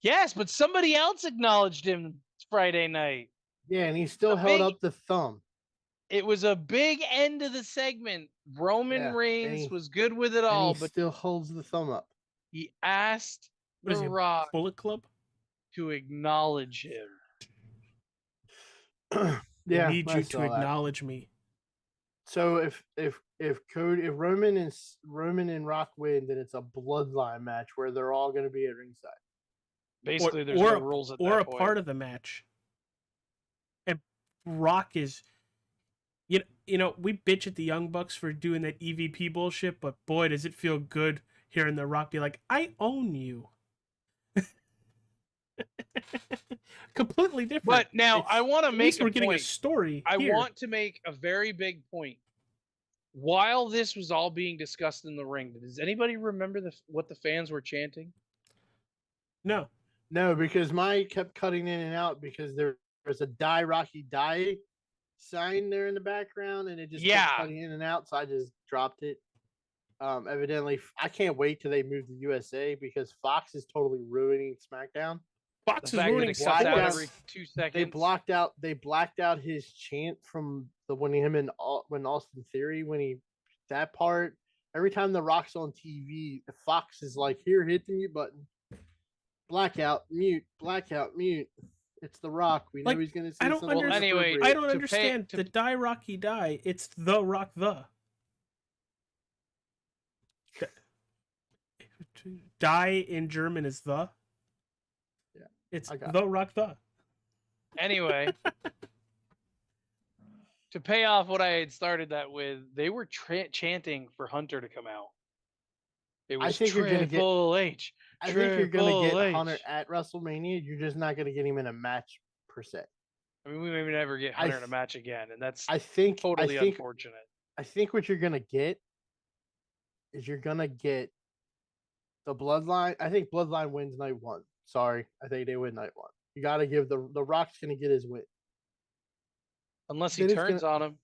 Yes, but somebody else acknowledged him Friday night. Yeah, and he still A held big- up the thumb. It was a big end of the segment. Roman Yeah, and Reigns he- was good with it And all, he but still holds the thumb up. he asked what is The he, Rock Bullet Club. to acknowledge him. Yeah, I need I you saw to that. acknowledge me. So if Roman and Rock win, then it's a bloodline match where they're all going to be at ringside. Basically, there's or no rules at or that a point. part of the match. And Rock is, you know, we bitch at the Young Bucks for doing that EVP bullshit, but boy, does it feel good hearing the Rock be like, "I own you." Completely different. But now It's- I want to at least make we're a getting point. a story. I here. want to make a very big point. While this was all being discussed in the ring, does anybody remember what the fans were chanting? No. No, because mine kept cutting in and out because there was a Die Rocky Die sign there in the background, and it just Yeah. kept cutting in and out, so I just dropped it. Evidently, I can't wait till they move to USA because Fox is totally ruining SmackDown. Fox The is fact that ruining it cuts out sports. every 2 seconds. They blacked out his chant from when Austin Theory that part. Every time The Rock's on TV, Fox is like, "Here, hit the mute button." Blackout, mute, blackout, mute. It's The Rock. We know Like, he's going to I say don't something understand- anyway, inappropriate. I don't To understand pay- the Die Rocky Die. It's The Rock the. Die in German is the. Yeah, It's I got The Rock the. Anyway, to pay off what I had started that with, they were chanting for Hunter to come out. It was think you're gonna get- Triple H. I think you're going to Triple get H. Hunter at WrestleMania. You're just not going to get him in a match per se. I mean, we may never get Hunter in a match again, and that's totally unfortunate. I think what you're going to get is you're going to get the Bloodline. I think Bloodline wins night one. Sorry. I think they win night one. You got to give the Rock's going to get his win. Unless he Then it's turns on him.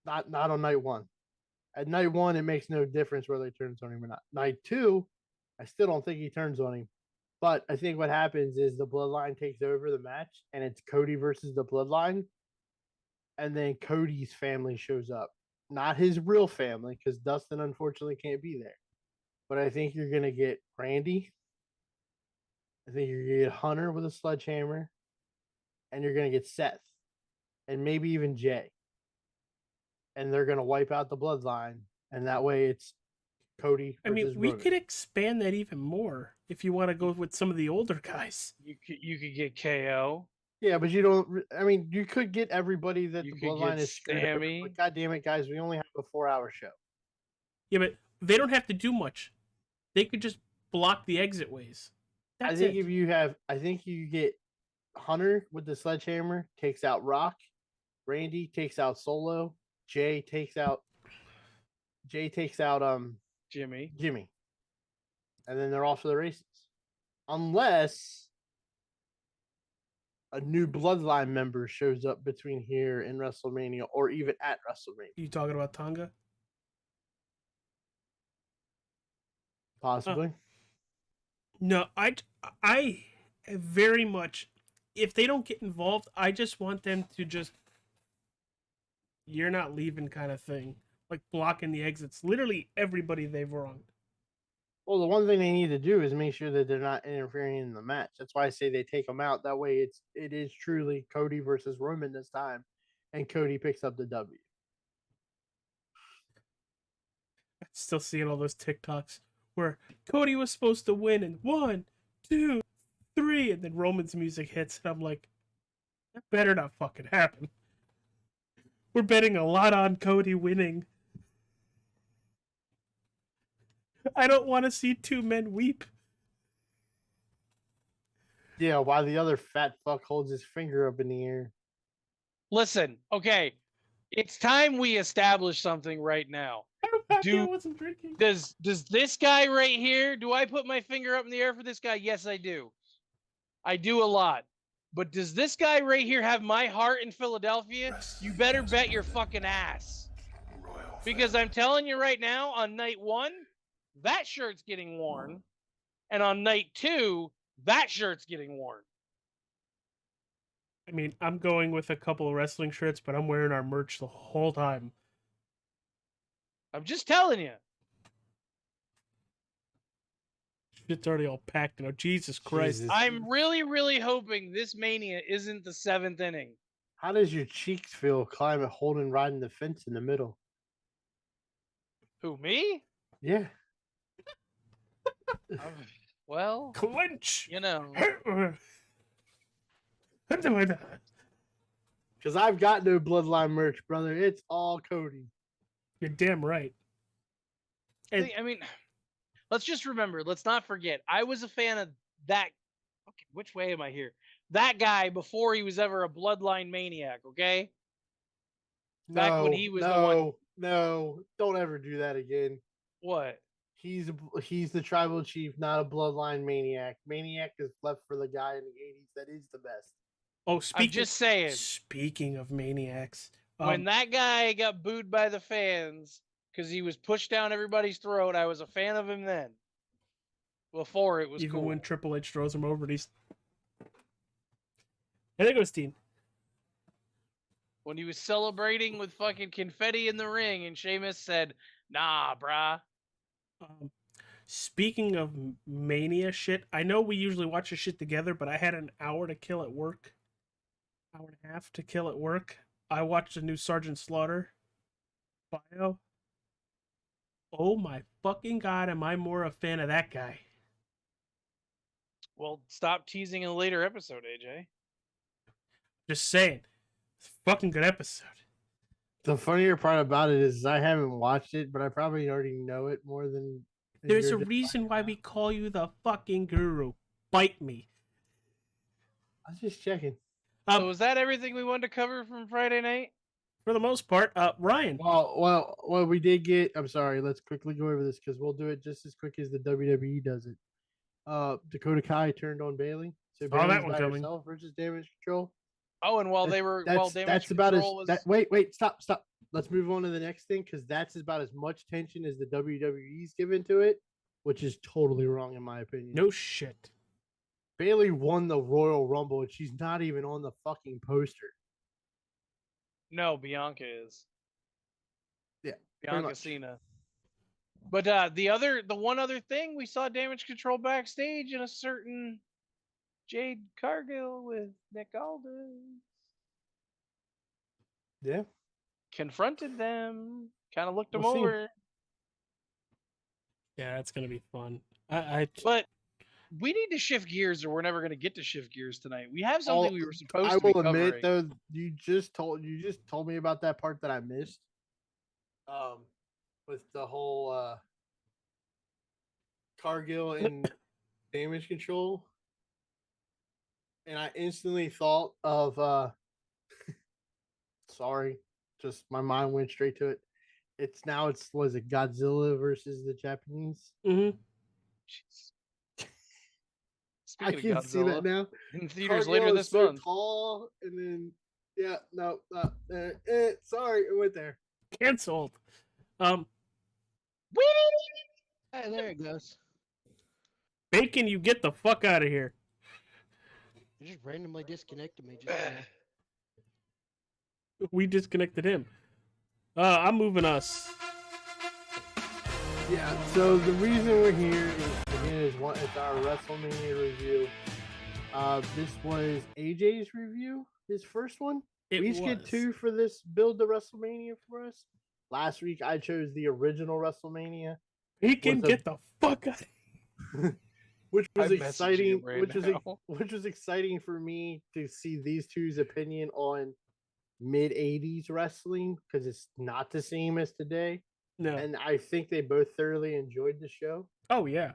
Not on night one. At night one, it makes no difference whether he turns on him or not. Night two, I still don't think he turns on him. But I think what happens is the Bloodline takes over the match, and it's Cody versus the Bloodline. And then Cody's family shows up. Not his real family, because Dustin unfortunately can't be there. But I think you're going to get Randy. I think you're going to get Hunter with a sledgehammer. And you're going to get Seth. And maybe even Jay. And they're going to wipe out the Bloodline. And that way it's Cody versus we Roman. could expand that even more if you want to go with some of the older guys. You could get KO. Yeah, but you don't. I mean, you could get everybody that You the could Bloodline get is screwed over, Stammy. but God damn it, guys, we only have a 4-hour show. Yeah, but they don't have to do much. They could just block the exit ways. That's I think it. I think you get Hunter with the sledgehammer takes out Rock, Randy takes out Solo, Jay takes out Jimmy. and then they're off to the races. Unless a new Bloodline member shows up between here and WrestleMania, or even at WrestleMania, You talking about Tonga? possibly. No, I very much. If they don't get involved, I just want them to just. You're not leaving, kind of thing, like blocking the exits. Literally everybody they've wronged. Well, the one thing they need to do is make sure that they're not interfering in the match. That's why I say they take them out. That way, it is truly Cody versus Roman this time, and Cody picks up the W. I'm still seeing all those TikToks where Cody was supposed to win in 1, 2, 3, and then Roman's music hits, and I'm like, that better not fucking happen. We're betting a lot on Cody winning. I don't want to see two men weep. Yeah, while the other fat fuck holds his finger up in the air. Listen, okay, it's time we establish something right now. I'm happy I wasn't drinking. Does this guy right here? Do I put my finger up in the air for this guy? Yes, I do. I do a lot. But does this guy right here have my heart in Philadelphia? You better bet your fucking ass. Because I'm telling you right now, on night one, that shirt's getting worn. And on night two, that shirt's getting worn. I mean, I'm going with a couple of wrestling shirts, but I'm wearing our merch the whole time. I'm just telling you. Shit's already all packed now. Jesus Christ. Jesus. I'm really, really hoping this Mania isn't the 7th inning. How does your cheeks feel climbing, holding, riding the fence in the middle? Who, me? Yeah. Well, Clinch! you know. Because I've got no Bloodline merch, brother. It's all Cody. You're damn right. And I mean, let's just remember, let's not forget, I was a fan of that. Okay, which way am I here? That guy before he was ever a Bloodline maniac, okay? Back when he was the one. No, don't ever do that again. What? He's the tribal chief, not a Bloodline maniac. Maniac is left for the guy in the 80s that is the best. oh, I'm just saying. Speaking of maniacs, When that guy got booed by the fans because he was pushed down everybody's throat, I was a fan of him then. Before it was even cool. when Triple H throws him over, and he's And there goes Dean. When he was celebrating with fucking confetti in the ring, and Sheamus said, "Nah, brah." Speaking of Mania shit, I know we usually watch this shit together, but I had an hour to kill at work. Hour and a half to kill at work. I watched the new Sergeant Slaughter bio. Oh my fucking god, am I more a fan of that guy? Well, stop teasing in a later episode, AJ. Just saying. It's a fucking good episode. The funnier part about it is I haven't watched it, but I probably already know it more than. There's a you're just reason finding why out. we call you the fucking guru. Bite me. I was just checking. So is that everything we wanted to cover from Friday night? For the most part, Ryan. Well, we did get. I'm sorry. Let's quickly go over this because we'll do it just as quick as the WWE does it. Dakota Kai turned on Bailey, so Saw that Bailey's one by coming. herself versus Damage Control. Oh, and while Damage That's about as. Control was Wait, stop. Let's move on to the next thing because that's about as much tension as the WWE's given to it, which is totally wrong in my opinion. No shit. Bailey won the Royal Rumble and she's not even on the fucking poster. no Bianca is. Yeah, Bianca much. Cena. But the one other thing, we saw Damage Control backstage in a certain Jade Cargill with Nick Aldis. Yeah, Confronted them, kind of looked them We'll see. over. Yeah, that's gonna be fun. I But we need to shift gears, or we're never going to get to shift gears tonight. We have something we were supposed I to be will admit covering. though, you just told me about that part that I missed. With the whole Cargill and Damage Control, and I instantly thought of sorry, just my mind went straight to it. It's was it Godzilla versus the Japanese? mm-hmm. Jeez. I Speaking can of see that Godzilla, now. in theaters Cargill later is this so month. tall, and then sorry, it went there. Cancelled. Hey, there it goes. Bacon, you get the fuck out of here. You just randomly disconnected me. Just We disconnected him. I'm moving us. Yeah. So the reason we're here is it's our WrestleMania review. This was AJ's review, his first one. We each get two for this build to WrestleMania for us. Last week I chose the original WrestleMania. He can get the fuck out. Which was I'm messaging exciting. him right Which was exciting for me to see these two's opinion on mid '80s wrestling because it's not the same as today. No. And I think they both thoroughly enjoyed the show. Oh yeah.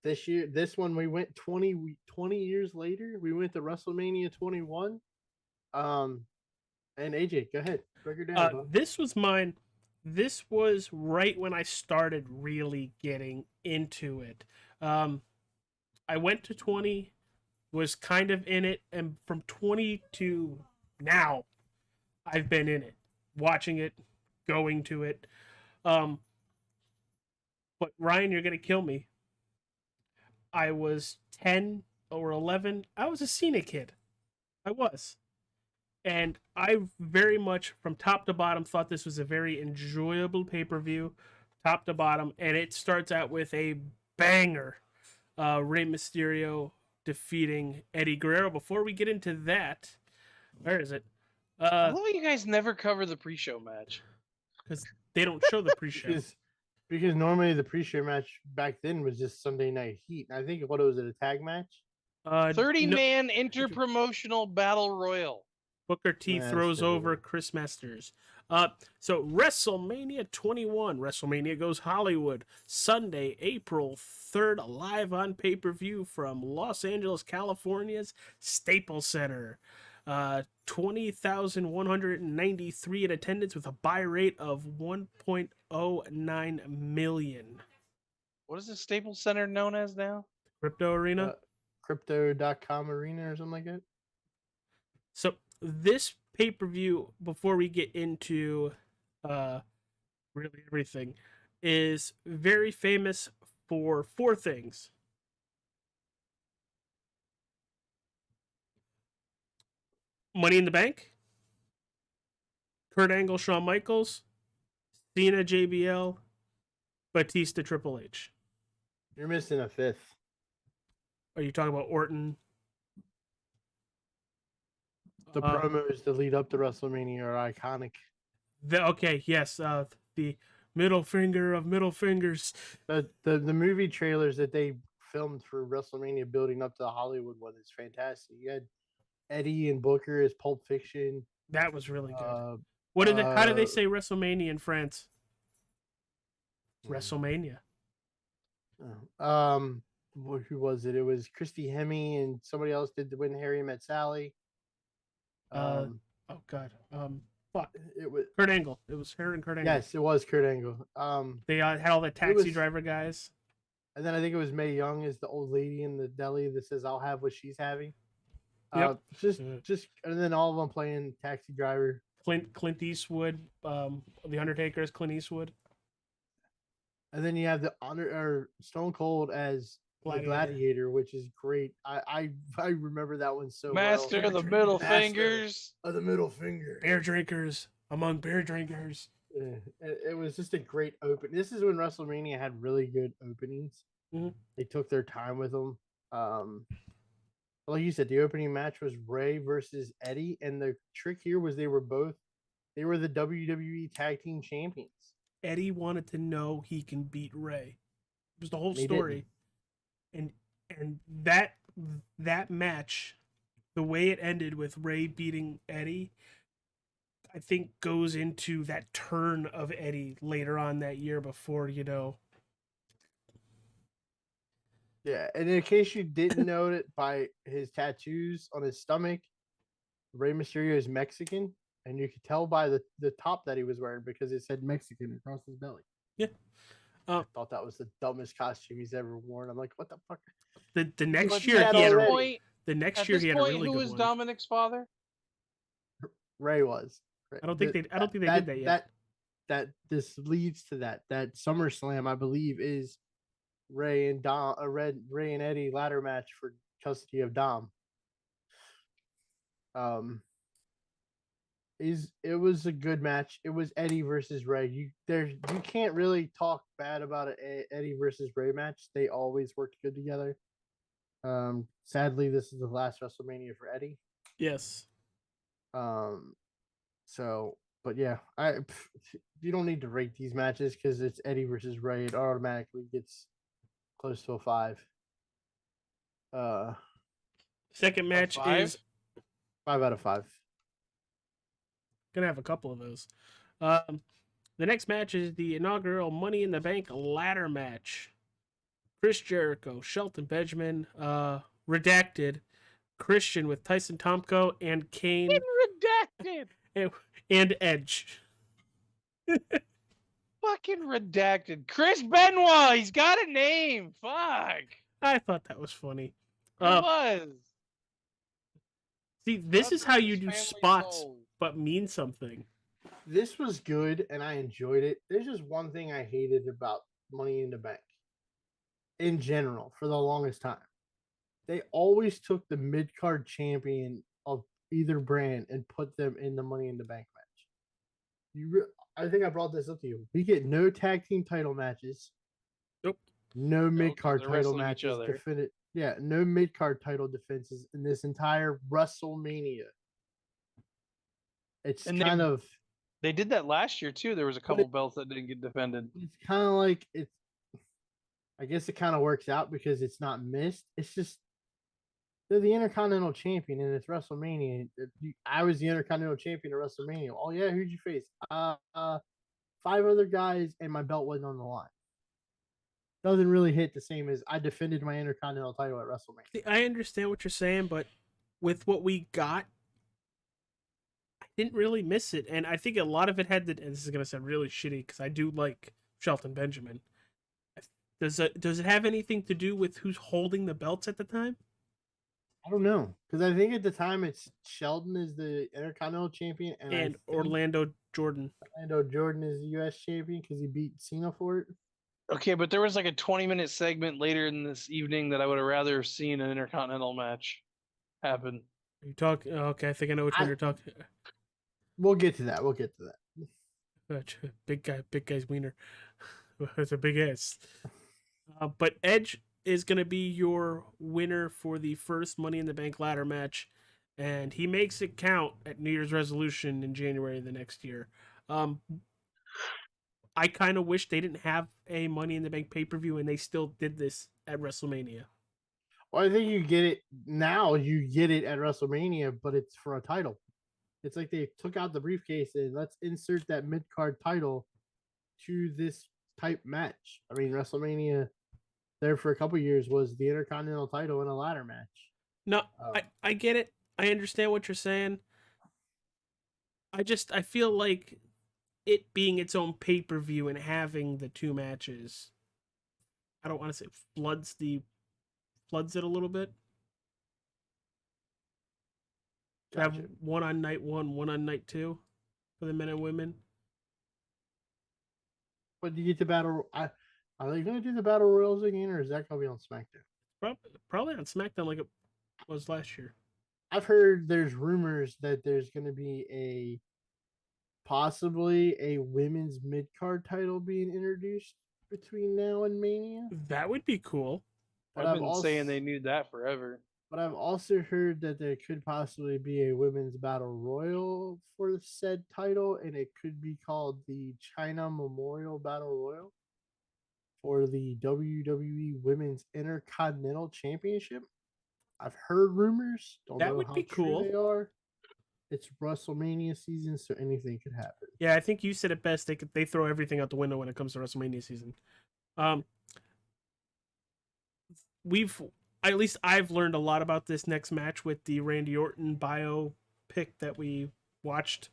This one we went 20 years later. We went to WrestleMania 21. And AJ, go ahead. Break her down. This was mine. This was right when I started really getting into it. I went to 20, was kind of in it, and from 20 to now, I've been in it, watching it, going to it. But Ryan, you're gonna kill me. I was 10 or 11. I was a Cena kid. I was. And I very much, from top to bottom, thought this was a very enjoyable pay-per-view, top to bottom. And it starts out with a banger. Rey Mysterio defeating Eddie Guerrero. Before we get into that, where is it? I love you guys never cover the pre-show match. Because they don't show the pre-show. because normally the pre-show match back then was just Sunday Night Heat. I think what was it, a tag match? 30-man inter-promotional battle royal. Booker T throws over Chris Masters. So WrestleMania 21. WrestleMania Goes Hollywood. Sunday, April 3rd, live on pay-per-view from Los Angeles, California's Staples Center. 20,193 in attendance with a buy rate of 1.09 million. What is the Staples Center known as now? Crypto Arena? Crypto.com Arena or something like that. So this pay-per-view, before we get into really everything, is very famous for four things. Money in the Bank, Kurt Angle, Shawn Michaels, Cena, JBL, Batista, Triple H. You're missing a fifth. Are you talking about Orton? The promos that lead up to WrestleMania are iconic. Okay, yes. The middle finger of middle fingers. The movie trailers that they filmed for WrestleMania building up to the Hollywood one is fantastic. You had Eddie and Booker as Pulp Fiction. That was really good. Uh, What did how do they say WrestleMania in France? WrestleMania. Who was it? It was Christy Hemme and somebody else did the When Harry Met Sally. Oh God. Fuck. It was Kurt Angle. It was her and Kurt Angle. Yes, it was Kurt Angle. They had all the taxi driver guys. And then I think it was Mae Young as the old lady in the deli that says, "I'll have what she's having." Yep. Just, and then all of them playing taxi driver. Clint Eastwood. The Undertaker is Clint Eastwood. And then you have the Stone Cold as the Gladiator, which is great. I remember that one so Master well. of the middle fingers. Of the middle finger. Beer drinkers among beer drinkers. It was just a great open. This is when WrestleMania had really good openings. Mm-hmm. They took their time with them. Like you said, the opening match was Ray versus Eddie, and the trick here was they were the WWE Tag Team Champions. Eddie wanted to know he can beat Ray. It was the whole story. And that match, the way it ended with Ray beating Eddie, I think goes into that turn of Eddie later on that year before, Yeah, and in case you didn't know it by his tattoos on his stomach, Rey Mysterio is Mexican, and you could tell by the top that he was wearing because it said Mexican across his belly. Yeah. I thought that was the dumbest costume he's ever worn. I'm like, what the fuck? The next year he had a really who was one. Dominic's father? Ray was. I don't think they did that yet. That this leads to that SummerSlam, I believe, is Ray and Ray and Eddie ladder match for custody of Dom. It was a good match. It was Eddie versus Ray. You can't really talk bad about an Eddie versus Ray match. They always worked good together. Sadly, this is the last WrestleMania for Eddie. Yes. So, but yeah, you don't need to rate these matches because it's Eddie versus Ray. It automatically gets close to a 5. Second match is 5 out of 5. Gonna have a couple of those. The next match is the inaugural Money in the Bank ladder match. Chris Jericho, Shelton Benjamin, redacted, Christian with Tyson Tomko and Kane. Redacted. And Edge. Fucking redacted. Chris Benoit. He's got a name. Fuck. I thought that was funny. It was. See, this is how you do spots, but mean something. This was good, and I enjoyed it. There's just one thing I hated about Money in the Bank. In general, for the longest time, they always took the mid-card champion of either brand and put them in the Money in the Bank match. I think I brought this up to you. We get no tag team title matches. Nope. No mid-card title matches. No mid-card title defenses in this entire WrestleMania. It's They did that last year too. There was a couple belts that didn't get defended. It's kind of like I guess it kind of works out because it's not missed. It's just they're the Intercontinental Champion and it's WrestleMania. I was the Intercontinental Champion at WrestleMania. Oh yeah, who'd you face? 5 other guys, and my belt wasn't on the line. Doesn't really hit the same as I defended my Intercontinental title at WrestleMania. See, I understand what you're saying, but with what we got, I didn't really miss it, and I think a lot of it had to. And this is gonna sound really shitty because I do like Shelton Benjamin. Does it have anything to do with who's holding the belts at the time? I don't know, because I think at the time it's Sheldon is the Intercontinental Champion, and Orlando Jordan. Orlando Jordan is the U.S. Champion because he beat Cena for it. Okay, but there was like a 20-minute segment later in this evening that I would have rather seen an Intercontinental match happen. You talk. Okay, I think I know which one you're talking. We'll get to that. We'll get to that. Big guy's wiener. It's a big ass. But Edge is going to be your winner for the first Money in the Bank ladder match, and he makes it count at New Year's Resolution in January of the next year. I kind of wish they didn't have a Money in the Bank pay-per-view and they still did this at WrestleMania. Well, I think you get it now. You get it at WrestleMania, but it's for a title. It's like they took out the briefcase and let's insert that mid card title to this type match. I mean, WrestleMania there for a couple years was the Intercontinental title in a ladder match. No, I get it. I understand what you're saying. I feel like it being its own pay-per-view and having the two matches, I don't want to say floods it a little bit. Gotcha. Have one on night one on night two for the men and women. But you get the battle. Are they going to do the battle royals again, or is that going to be on SmackDown? Probably on SmackDown like it was last year. I've heard there's rumors that there's going to be possibly a women's mid card title being introduced between now and Mania. That would be cool. But I've been saying they need that forever. But I've also heard that there could possibly be a women's battle royal for the said title, and it could be called the China Memorial Battle Royal for the WWE Women's Intercontinental Championship. I've heard rumors. Don't That know would how be true cool. they are. It's WrestleMania season, so anything could happen. Yeah, I think you said it best. They throw everything out the window when it comes to WrestleMania season. At least I've learned a lot about this next match with the Randy Orton bio pick that we watched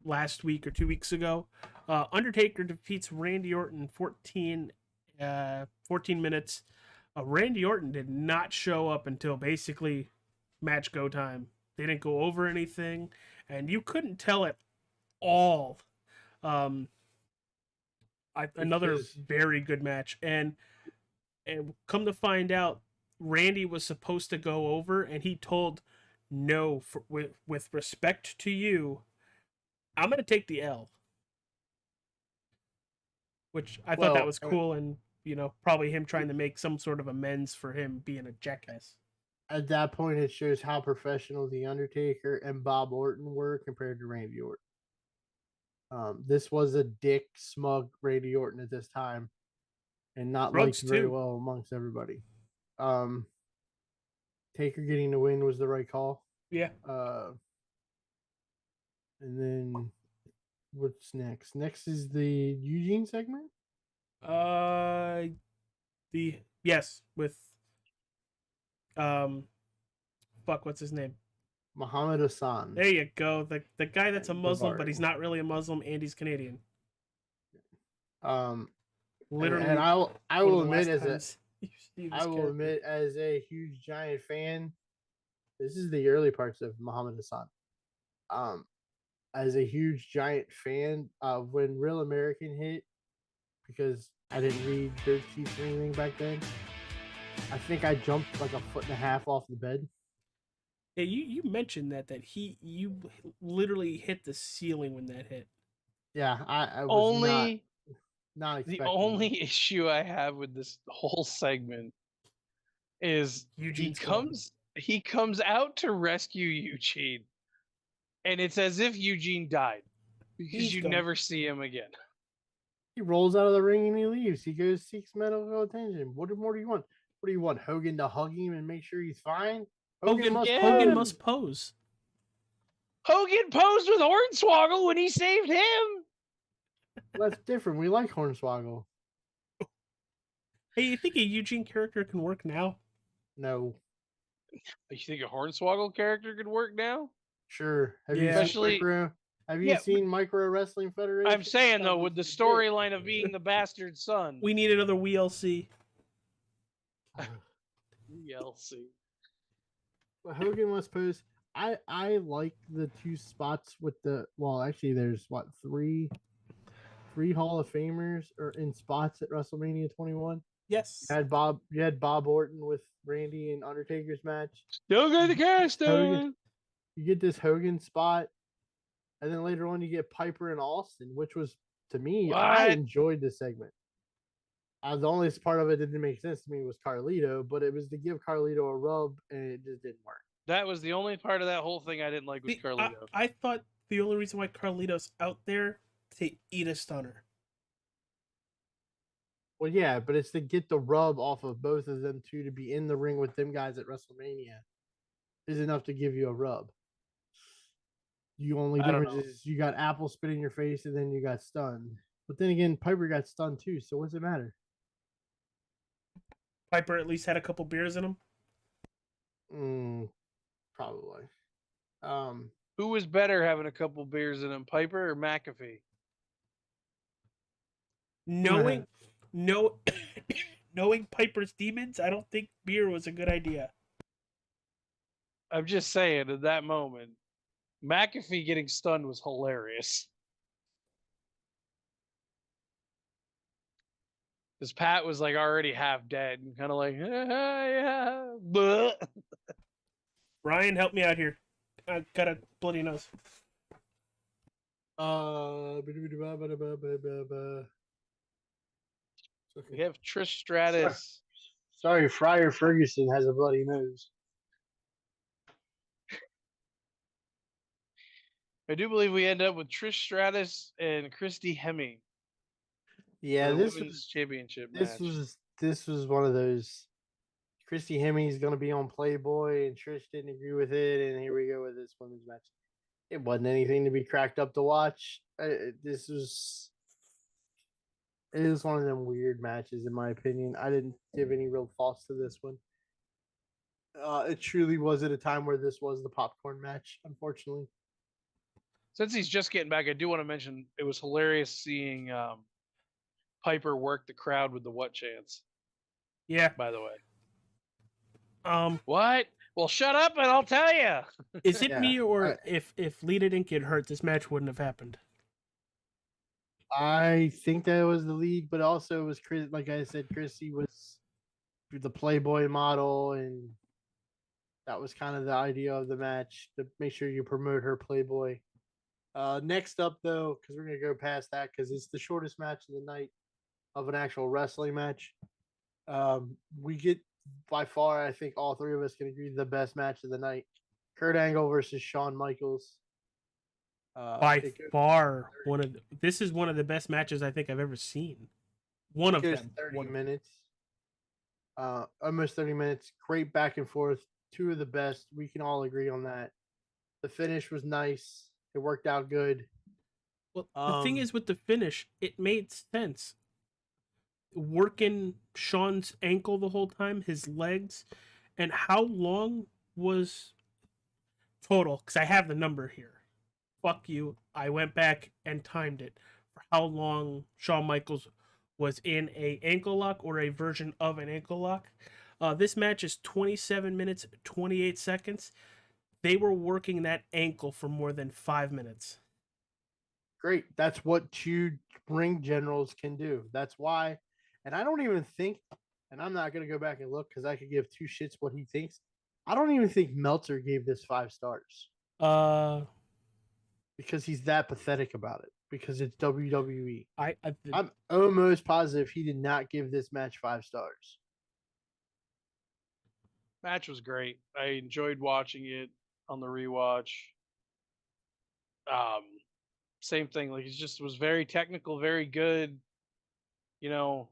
last week or 2 weeks ago. Undertaker defeats Randy Orton 14 minutes. Randy Orton did not show up until basically match go time. They didn't go over anything, and you couldn't tell at all. Another very good match, and come to find out, Randy was supposed to go over, and he told, "No, with respect to you, I'm going to take the L." Which I thought that was cool, and probably him trying to make some sort of amends for him being a jackass. At that point, it shows how professional The Undertaker and Bob Orton were compared to Randy Orton. This was a dick, smug Randy Orton at this time, and not liked very well amongst everybody. Taker getting the win was the right call. Yeah. And then what's next? Next is the Eugene segment. With what's his name? Muhammad Hassan. There you go. The guy that's a Muslim, but he's not really a Muslim, and he's Canadian. Literally, and I will admit as a huge giant fan, this is the early parts of Muhammad Hassan. As a huge giant fan, when Real American hit, because I didn't read dirt sheets or anything back then, I think I jumped like a foot and a half off the bed. Yeah, you mentioned that you literally hit the ceiling when that hit. Yeah, I was not expecting. The only issue I have with this whole segment is he comes out to rescue Eugene, and it's as if Eugene died because you never see him again. He rolls out of the ring and he leaves. He goes seeks medical attention. What more do you want? What do you want? Hogan to hug him and make sure he's fine? Hogan must pose. Hogan posed with Hornswoggle when he saved him. Well, that's different. We like Hornswoggle. Hey, you think a Eugene character can work now? No. You think a Hornswoggle character could work now? Sure. Have you seen Micro Wrestling Federation? I'm saying though, with the storyline of being the bastard son, we need another WLC. WLC. Well, Hogan must pose. I like the two spots with actually there's three Hall of Famers or in spots at WrestleMania 21. Yes. You had Bob Orton with Randy and Undertaker's match. Still got the cast Hogan, on. you get this Hogan spot, and then later on you get Piper and Austin, which was, to me, I What? enjoyed this segment. The only part of it that didn't make sense to me was Carlito, but it was to give Carlito a rub, and it just didn't work. That was the only part of that whole thing I didn't like was See, Carlito. I thought the only reason why Carlito's out there to eat a stunner. Well, yeah, but it's to get the rub off of both of them two to be in the ring with them guys at WrestleMania is enough to give you a rub. The only I don't difference know. is you got Apple spit in your face and then you got stunned. But then again, Piper got stunned too, so what's it matter? Piper at least had a couple beers in him. Probably. Who was better having a couple beers in him, Piper or McAfee? Knowing Piper's demons, I don't think beer was a good idea. I'm just saying, at that moment, McAfee getting stunned was hilarious. Because Pat was like already half dead and kind of like, yeah, bleh. Ryan, help me out here. I got a bloody nose. We have Trish Stratus. Sorry, Friar Ferguson has a bloody nose. I do believe we end up with Trish Stratus and Christy Hemme. Yeah, for the this women's was championship this match. was one of those. Christy Hemme's gonna be on Playboy, and Trish didn't agree with it, and here we go with this women's match. It wasn't anything to be cracked up to watch. It was one of them weird matches, in my opinion. I didn't give any real thoughts to this one. It truly was at a time where this was the popcorn match, unfortunately. Since he's just getting back, I do want to mention it was hilarious seeing Piper work the crowd with the what chants. Yeah. By the way. What? Well, shut up and I'll tell you. Is it me or if Lita didn't get hurt, this match wouldn't have happened? I think that was the league, but also it was Chris. Like I said, Chrissy was the Playboy model, and that was kind of the idea of the match to make sure you promote her Playboy. Next up, though, because we're gonna go past that because it's the shortest match of the night of an actual wrestling match. We get by far, I think all three of us can agree, the best match of the night: Kurt Angle versus Shawn Michaels. By far, this is one of the best matches I think I've ever seen. One of them. 30 minutes. Almost 30 minutes. Great back and forth. Two of the best. We can all agree on that. The finish was nice. It worked out good. Well, the thing is with the finish, it made sense. Working Shawn's ankle the whole time, his legs, and how long was total? Because I have the number here. Fuck you. I went back and timed it for how long Shawn Michaels was in a ankle lock or a version of an ankle lock. This match is 27 minutes, 28 seconds. They were working that ankle for more than 5 minutes. Great. That's what two ring generals can do. That's why. And I don't even think, and I'm not going to go back and look because I could give two shits what he thinks. I don't even think Meltzer gave this 5 stars. Because he's that pathetic about it. Because it's WWE. I'm almost positive he did not give this match 5 stars. Match was great. I enjoyed watching it on the rewatch. Same thing. Like, it just was very technical, very good. You know,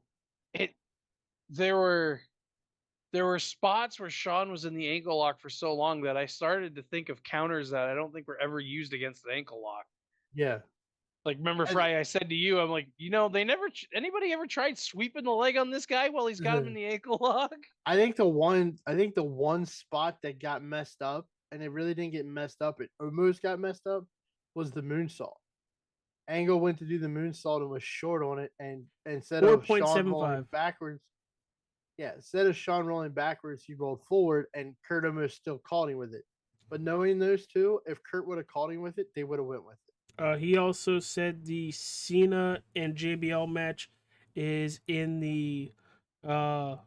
there were spots where Shawn was in the ankle lock for so long that I started to think of counters that I don't think were ever used against the ankle lock. Yeah. Like, remember Friday, I said to you, I'm like, anybody ever tried sweeping the leg on this guy while he's got him in the ankle lock? I think the one spot that got messed up, and it really didn't get messed up, it almost got messed up, was the moonsault. Angle went to do the moonsault and was short on it, and instead of Shawn rolling backwards, he rolled forward, and Kurt almost still caught him with it. But knowing those two, if Kurt would have caught him with it, they would have went with it. He also said the Cena and JBL match is in the Uh,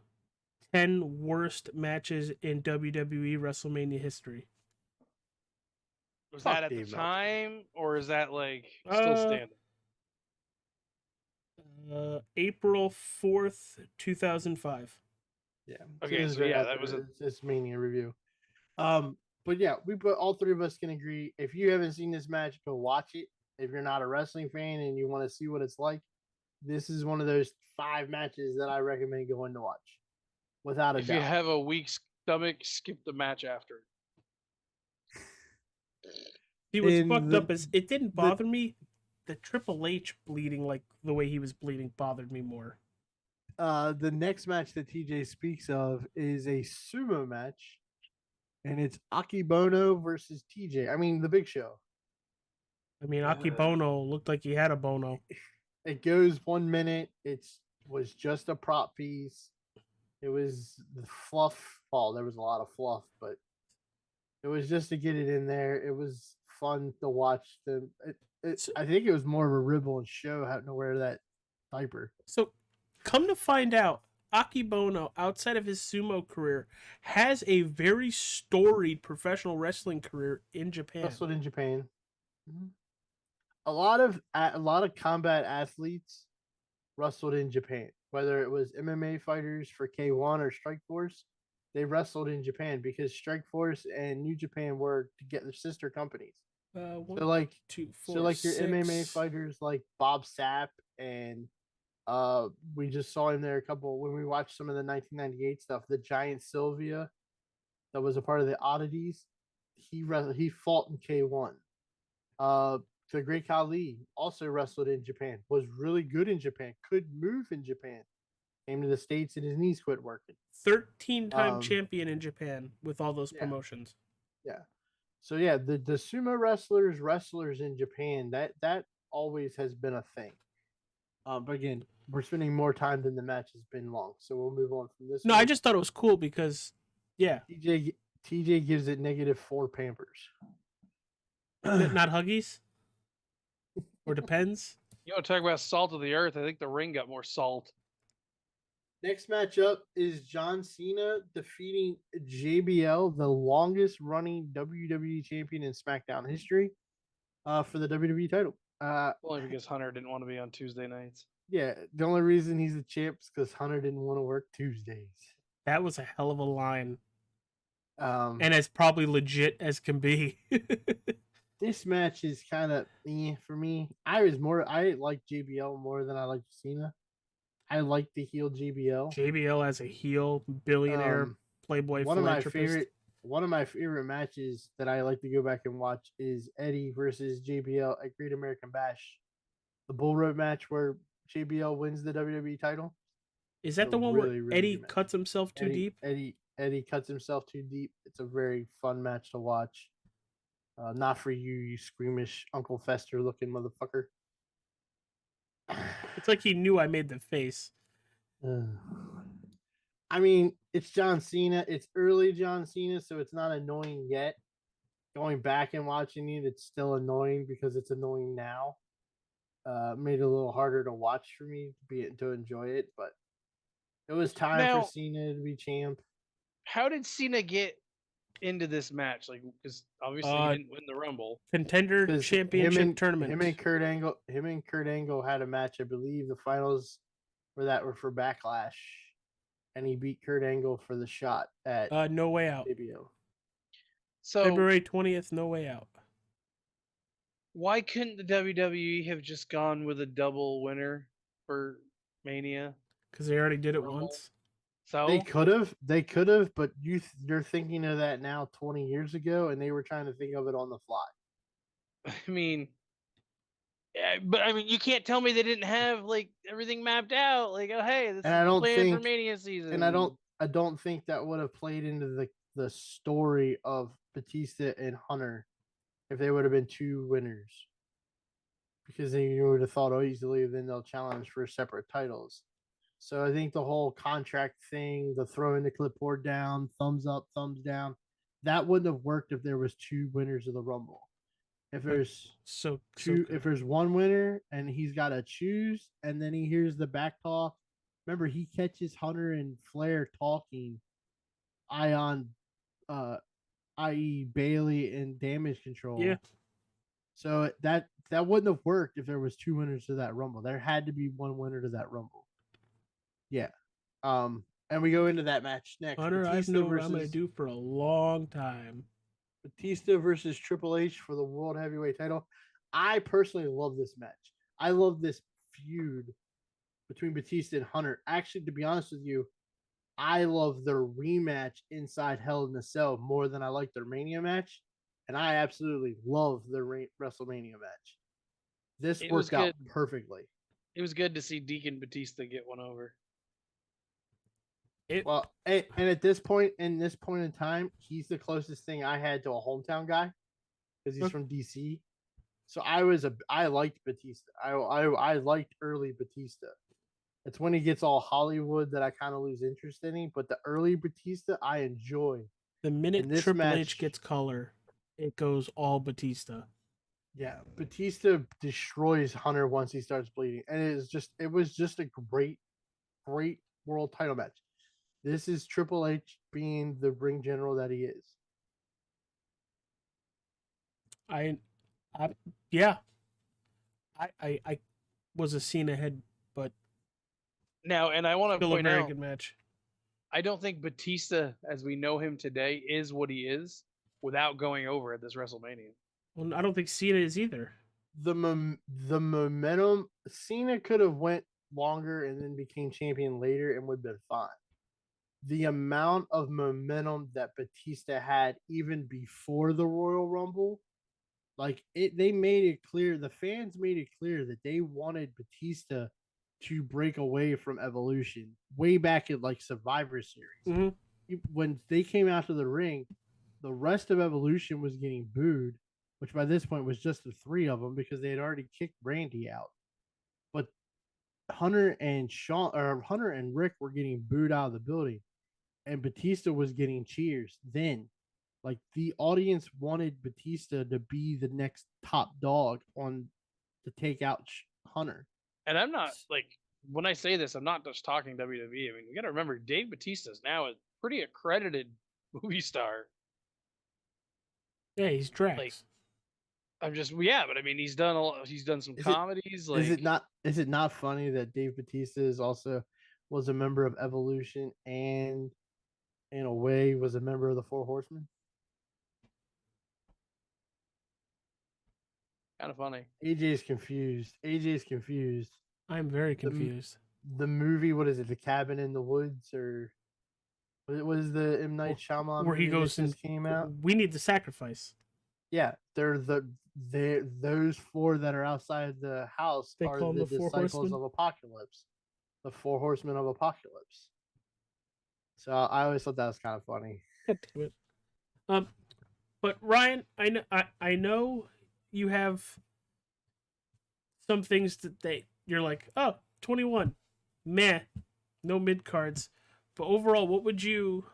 10 worst matches in WWE WrestleMania history. Was Fuck that at the Dave Meltzer. time, or is that like still Uh, standing? April 4th, 2005. Yeah. Okay, so yeah, that was a it's Mania review. But yeah, all three of us can agree. If you haven't seen this match, go watch it. If you're not a wrestling fan and you want to see what it's like, this is one of those 5 matches that I recommend going to watch, without a if doubt. you have a weak stomach, skip the match after. See, what's And fucked the- up is it didn't bother me. The Triple H bleeding, like the way he was bleeding, bothered me more. The next match that TJ speaks of is a sumo match, and it's Akibono versus TJ. I mean, the Big Show. I mean, Akibono looked like he had a bono. It goes 1 minute. Was just a prop piece. It was the fluff. Well, there was a lot of fluff, but it was just to get it in there. It was fun to watch. I think it was more of a ribble and show how to wear that diaper. So, come to find out, Akibono, outside of his sumo career, has a very storied professional wrestling career in Japan. Wrestled in Japan. Mhm. A lot of combat athletes wrestled in Japan. Whether it was MMA fighters for K1 or Strikeforce, they wrestled in Japan because Strikeforce and New Japan were to get their sister companies. One, So like, 2, 4, so like your 6. MMA fighters like Bob Sapp and we just saw him there when we watched some of the 1998 stuff. The Giant Sylvia that was a part of the Oddities. He fought in K1. The Great Khali also wrestled in Japan. Was really good in Japan. Could move in Japan. Came to the States and his knees quit working. 13-time champion in Japan with all those promotions. Yeah. So yeah, the sumo wrestlers in Japan, that always has been a thing. But again, we're spending more time than the match has been long, so we'll move on from this. No, I just thought it was cool because, yeah. TJ gives it -4 Pampers. Not Huggies? Or depends? You want to talk about salt of the earth? I think the ring got more salt. Next matchup is John Cena defeating JBL, the longest running WWE champion in SmackDown history, for the WWE title. Only because Hunter didn't want to be on Tuesday nights. Yeah, the only reason he's the champ is because Hunter didn't want to work Tuesdays. That was a hell of a line. And as probably legit as can be. This match is kind of for me. I like JBL more than I like Cena. I like the heel JBL. JBL as a heel billionaire playboy One philanthropist. One of my favorite matches that I like to go back and watch is Eddie versus JBL at Great American Bash. The Bull Rope match where JBL wins the WWE title. Is that the one where Eddie cuts himself too deep? Eddie cuts himself too deep. It's a very fun match to watch. Not for you, you squeamish Uncle Fester looking motherfucker. It's like he knew I made the face. I mean, it's John Cena. It's early John Cena, so it's not annoying yet. Going back and watching it, it's still annoying because it's annoying now. Made it a little harder to watch for me to enjoy it, but it was time for Cena to be champ. How did Cena get into this match? Like, because obviously he didn't win the Rumble. Contender Championship tournament. Him and Kurt Angle had a match. I believe the finals were for Backlash, and he beat Kurt Angle for the shot at No Way Out. JBL. So February 20th, No Way Out. Why couldn't the WWE have just gone with a double winner for Mania? Because they already did it once. So They could have, but you're thinking of that now 20 years ago, and they were trying to think of it on the fly. I mean, but I mean, you can't tell me they didn't have like everything mapped out. Like, oh hey, this is the plan for Mania season. And I don't think that would have played into the story of Batista and Hunter if they would have been 2 winners. Because then you would have thought, oh, easily, then they'll challenge for separate titles. So I think the whole contract thing, the throwing the clipboard down, thumbs up, thumbs down, that wouldn't have worked if there was 2 winners of the Rumble. If there's if there's 1 winner and he's got to choose, and then he hears the back talk Remember, he catches Hunter and Flair talking, Ion, uh, i.e. Bailey and Damage Control. Yeah. So that wouldn't have worked if there was two winners to that Rumble. There had to be one winner to that Rumble. Yeah. And we go into that match next. Hunter, I've known what I'm going to do for a long time. Batista versus Triple H for the World Heavyweight title. I personally love this match. I love this feud between Batista and Hunter. Actually, to be honest with you, I love their rematch inside Hell in a Cell more than I like their Mania match. And I absolutely love their WrestleMania match. This worked out perfectly. It was good to see Deacon Batista get one over. Well, and at this point, in time, he's the closest thing I had to a hometown guy because he's from DC. So I liked Batista. I liked early Batista. It's when he gets all Hollywood that I kind of lose interest in him. But the early Batista, I enjoy. The minute Triple H gets color, it goes all Batista. Yeah, Batista destroys Hunter once he starts bleeding, and it was just a great world title match. This is Triple H being the ring general that he is. I was a Cena head, but now, and I want to point out, good match. I don't think Batista, as we know him today, is what he is without going over at this WrestleMania. Well, I don't think Cena is either. The momentum, Cena could have went longer and then became champion later and would have been fine. The amount of momentum that Batista had even before the Royal Rumble, they made it clear, the fans made it clear that they wanted Batista to break away from Evolution way back in Survivor Series. Mm-hmm. When they came out to the ring, the rest of Evolution was getting booed, which by this point was just the three of them because they had already kicked Randy out. But Hunter and Rick were getting booed out of the building, and Batista was getting cheers. Then, the audience wanted Batista to be the next top dog to take out Hunter. And I'm not when I say this, I'm not just talking WWE. I mean, we got to remember Dave Batista is now a pretty accredited movie star. Yeah, he's Drax. I'm just but I mean, he's done some comedies. Is it not funny that Dave Batista was a member of Evolution and in a way was a member of the Four Horsemen? Kind of funny. AJ's confused. I'm very confused. The movie, what is it? The Cabin in the Woods, or what was the M. Night Shyamalan where he goes and came out? We need the sacrifice. Yeah, those four that are outside the house are the disciples of Apocalypse, the Four Horsemen of Apocalypse. So I always thought that was kind of funny. But Ryan, I know you have some things that you're like, 21, meh, no mid cards. But overall, where would you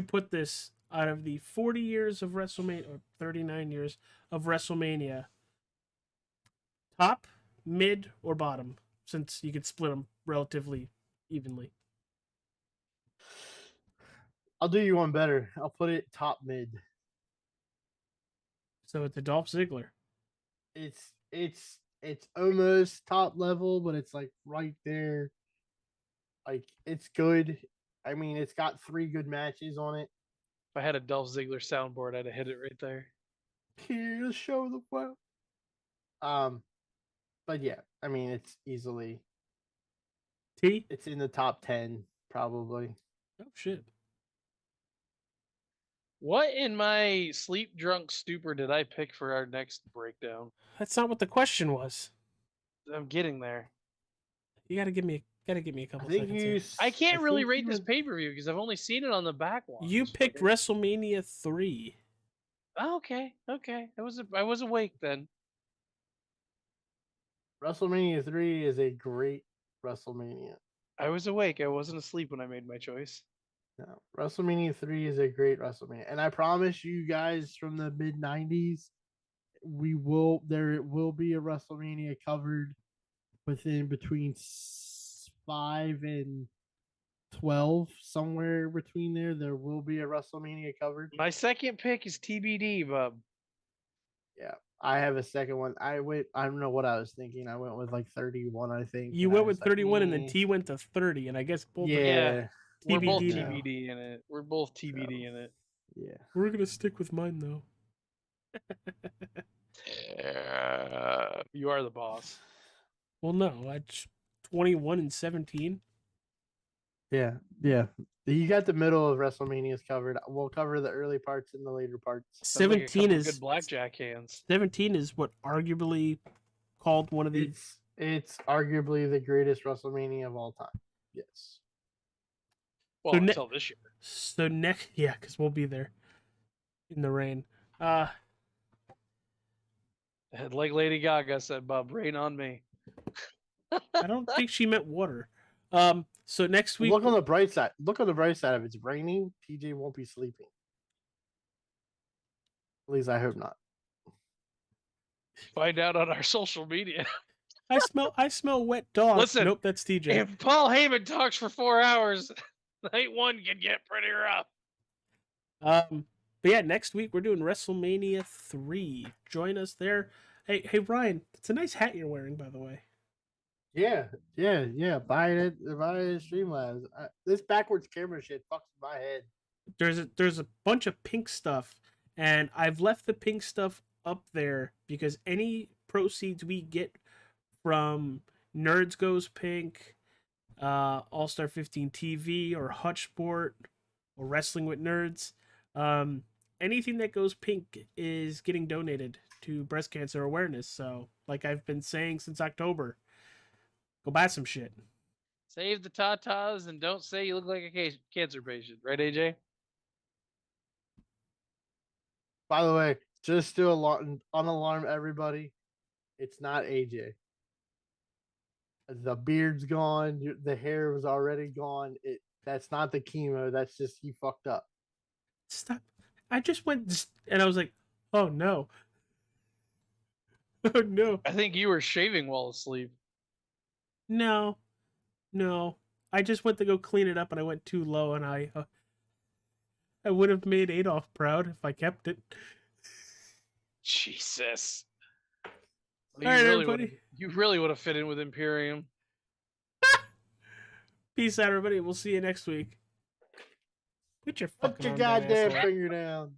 put this out of the 40 years of WrestleMania, or 39 years of WrestleMania? Top, mid, or bottom? Since you could split them relatively evenly. I'll do you one better. I'll put it top mid. So it's a Dolph Ziggler. It's almost top level, but it's right there. It's good. I mean, it's got 3 good matches on it. If I had a Dolph Ziggler soundboard, I'd have hit it right there. Here to show the world. But yeah, I mean, it's easily T. It's in the top 10 probably. Oh shit. What in my sleep drunk stupor did I pick for our next breakdown? That's not what the question was. I'm getting there. You gotta give me a couple seconds. I can't really rate this pay-per-view because I've only seen it on the back one. You picked WrestleMania 3. Oh, okay. I was awake then. WrestleMania 3 is a great WrestleMania. I was awake. I wasn't asleep when I made my choice. No, WrestleMania 3 is a great WrestleMania. And I promise you guys from the mid 90s, there will be a WrestleMania covered between 5 and 12, somewhere between there, there will be a WrestleMania covered. My second pick is TBD, bub. Yeah, I have a second one. I don't know what I was thinking. I went with like 31, I think. You and I went was with like, 31, and then "Eh." T went to 30, and I guess both Yeah, are We're both TBD now. TBD in it. We're both TBD in it. yeah. We're gonna stick with mine though. You are the boss. Well, no, I 21 and 17. Yeah, yeah. You got the middle of WrestleManias covered. We'll cover the early parts and the later parts. Sounds like a 17 couple is good blackjack hands. 17 is what arguably called one of the. It's arguably the greatest WrestleMania of all time. Yes. Well, So until this year. So next, yeah, because we'll be there in the rain. Like Lady Gaga said, Bob, rain on me. I don't think she meant water. So next week, Look on the bright side. Look on the bright side. If it's raining, TJ won't be sleeping. At least I hope not. Find out on our social media. I smell wet dog. Listen, Nope, that's TJ. If Paul Heyman talks for 4 hours, night one can get pretty rough. But yeah, next week we're doing WrestleMania 3. Join us there. Hey Ryan, it's a nice hat you're wearing, by the way. Yeah. Buy it at Streamlabs. This backwards camera shit fucks my head. There's a bunch of pink stuff, and I've left the pink stuff up there because any proceeds we get from Nerds Goes Pink, All Star 15 TV, or Hutch Sport, or Wrestling with Nerds, anything that goes pink is getting donated to breast cancer awareness. So, like I've been saying since October, go buy some shit. Save the tatas and don't say you look like a cancer patient. Right, AJ? By the way, just to unalarm everybody, it's not AJ. The beard's gone. The hair was already gone. That's not the chemo. That's just he fucked up. Stop. I just went and I was like, oh no. Oh no. I think you were shaving while asleep. No. I just went to go clean it up and I went too low, and I would have made Adolf proud if I kept it. Jesus. All right, everybody. You really would have fit in with Imperium. Peace out, everybody. We'll see you next week. Put your Put fucking your arm down, goddamn asshole. finger down.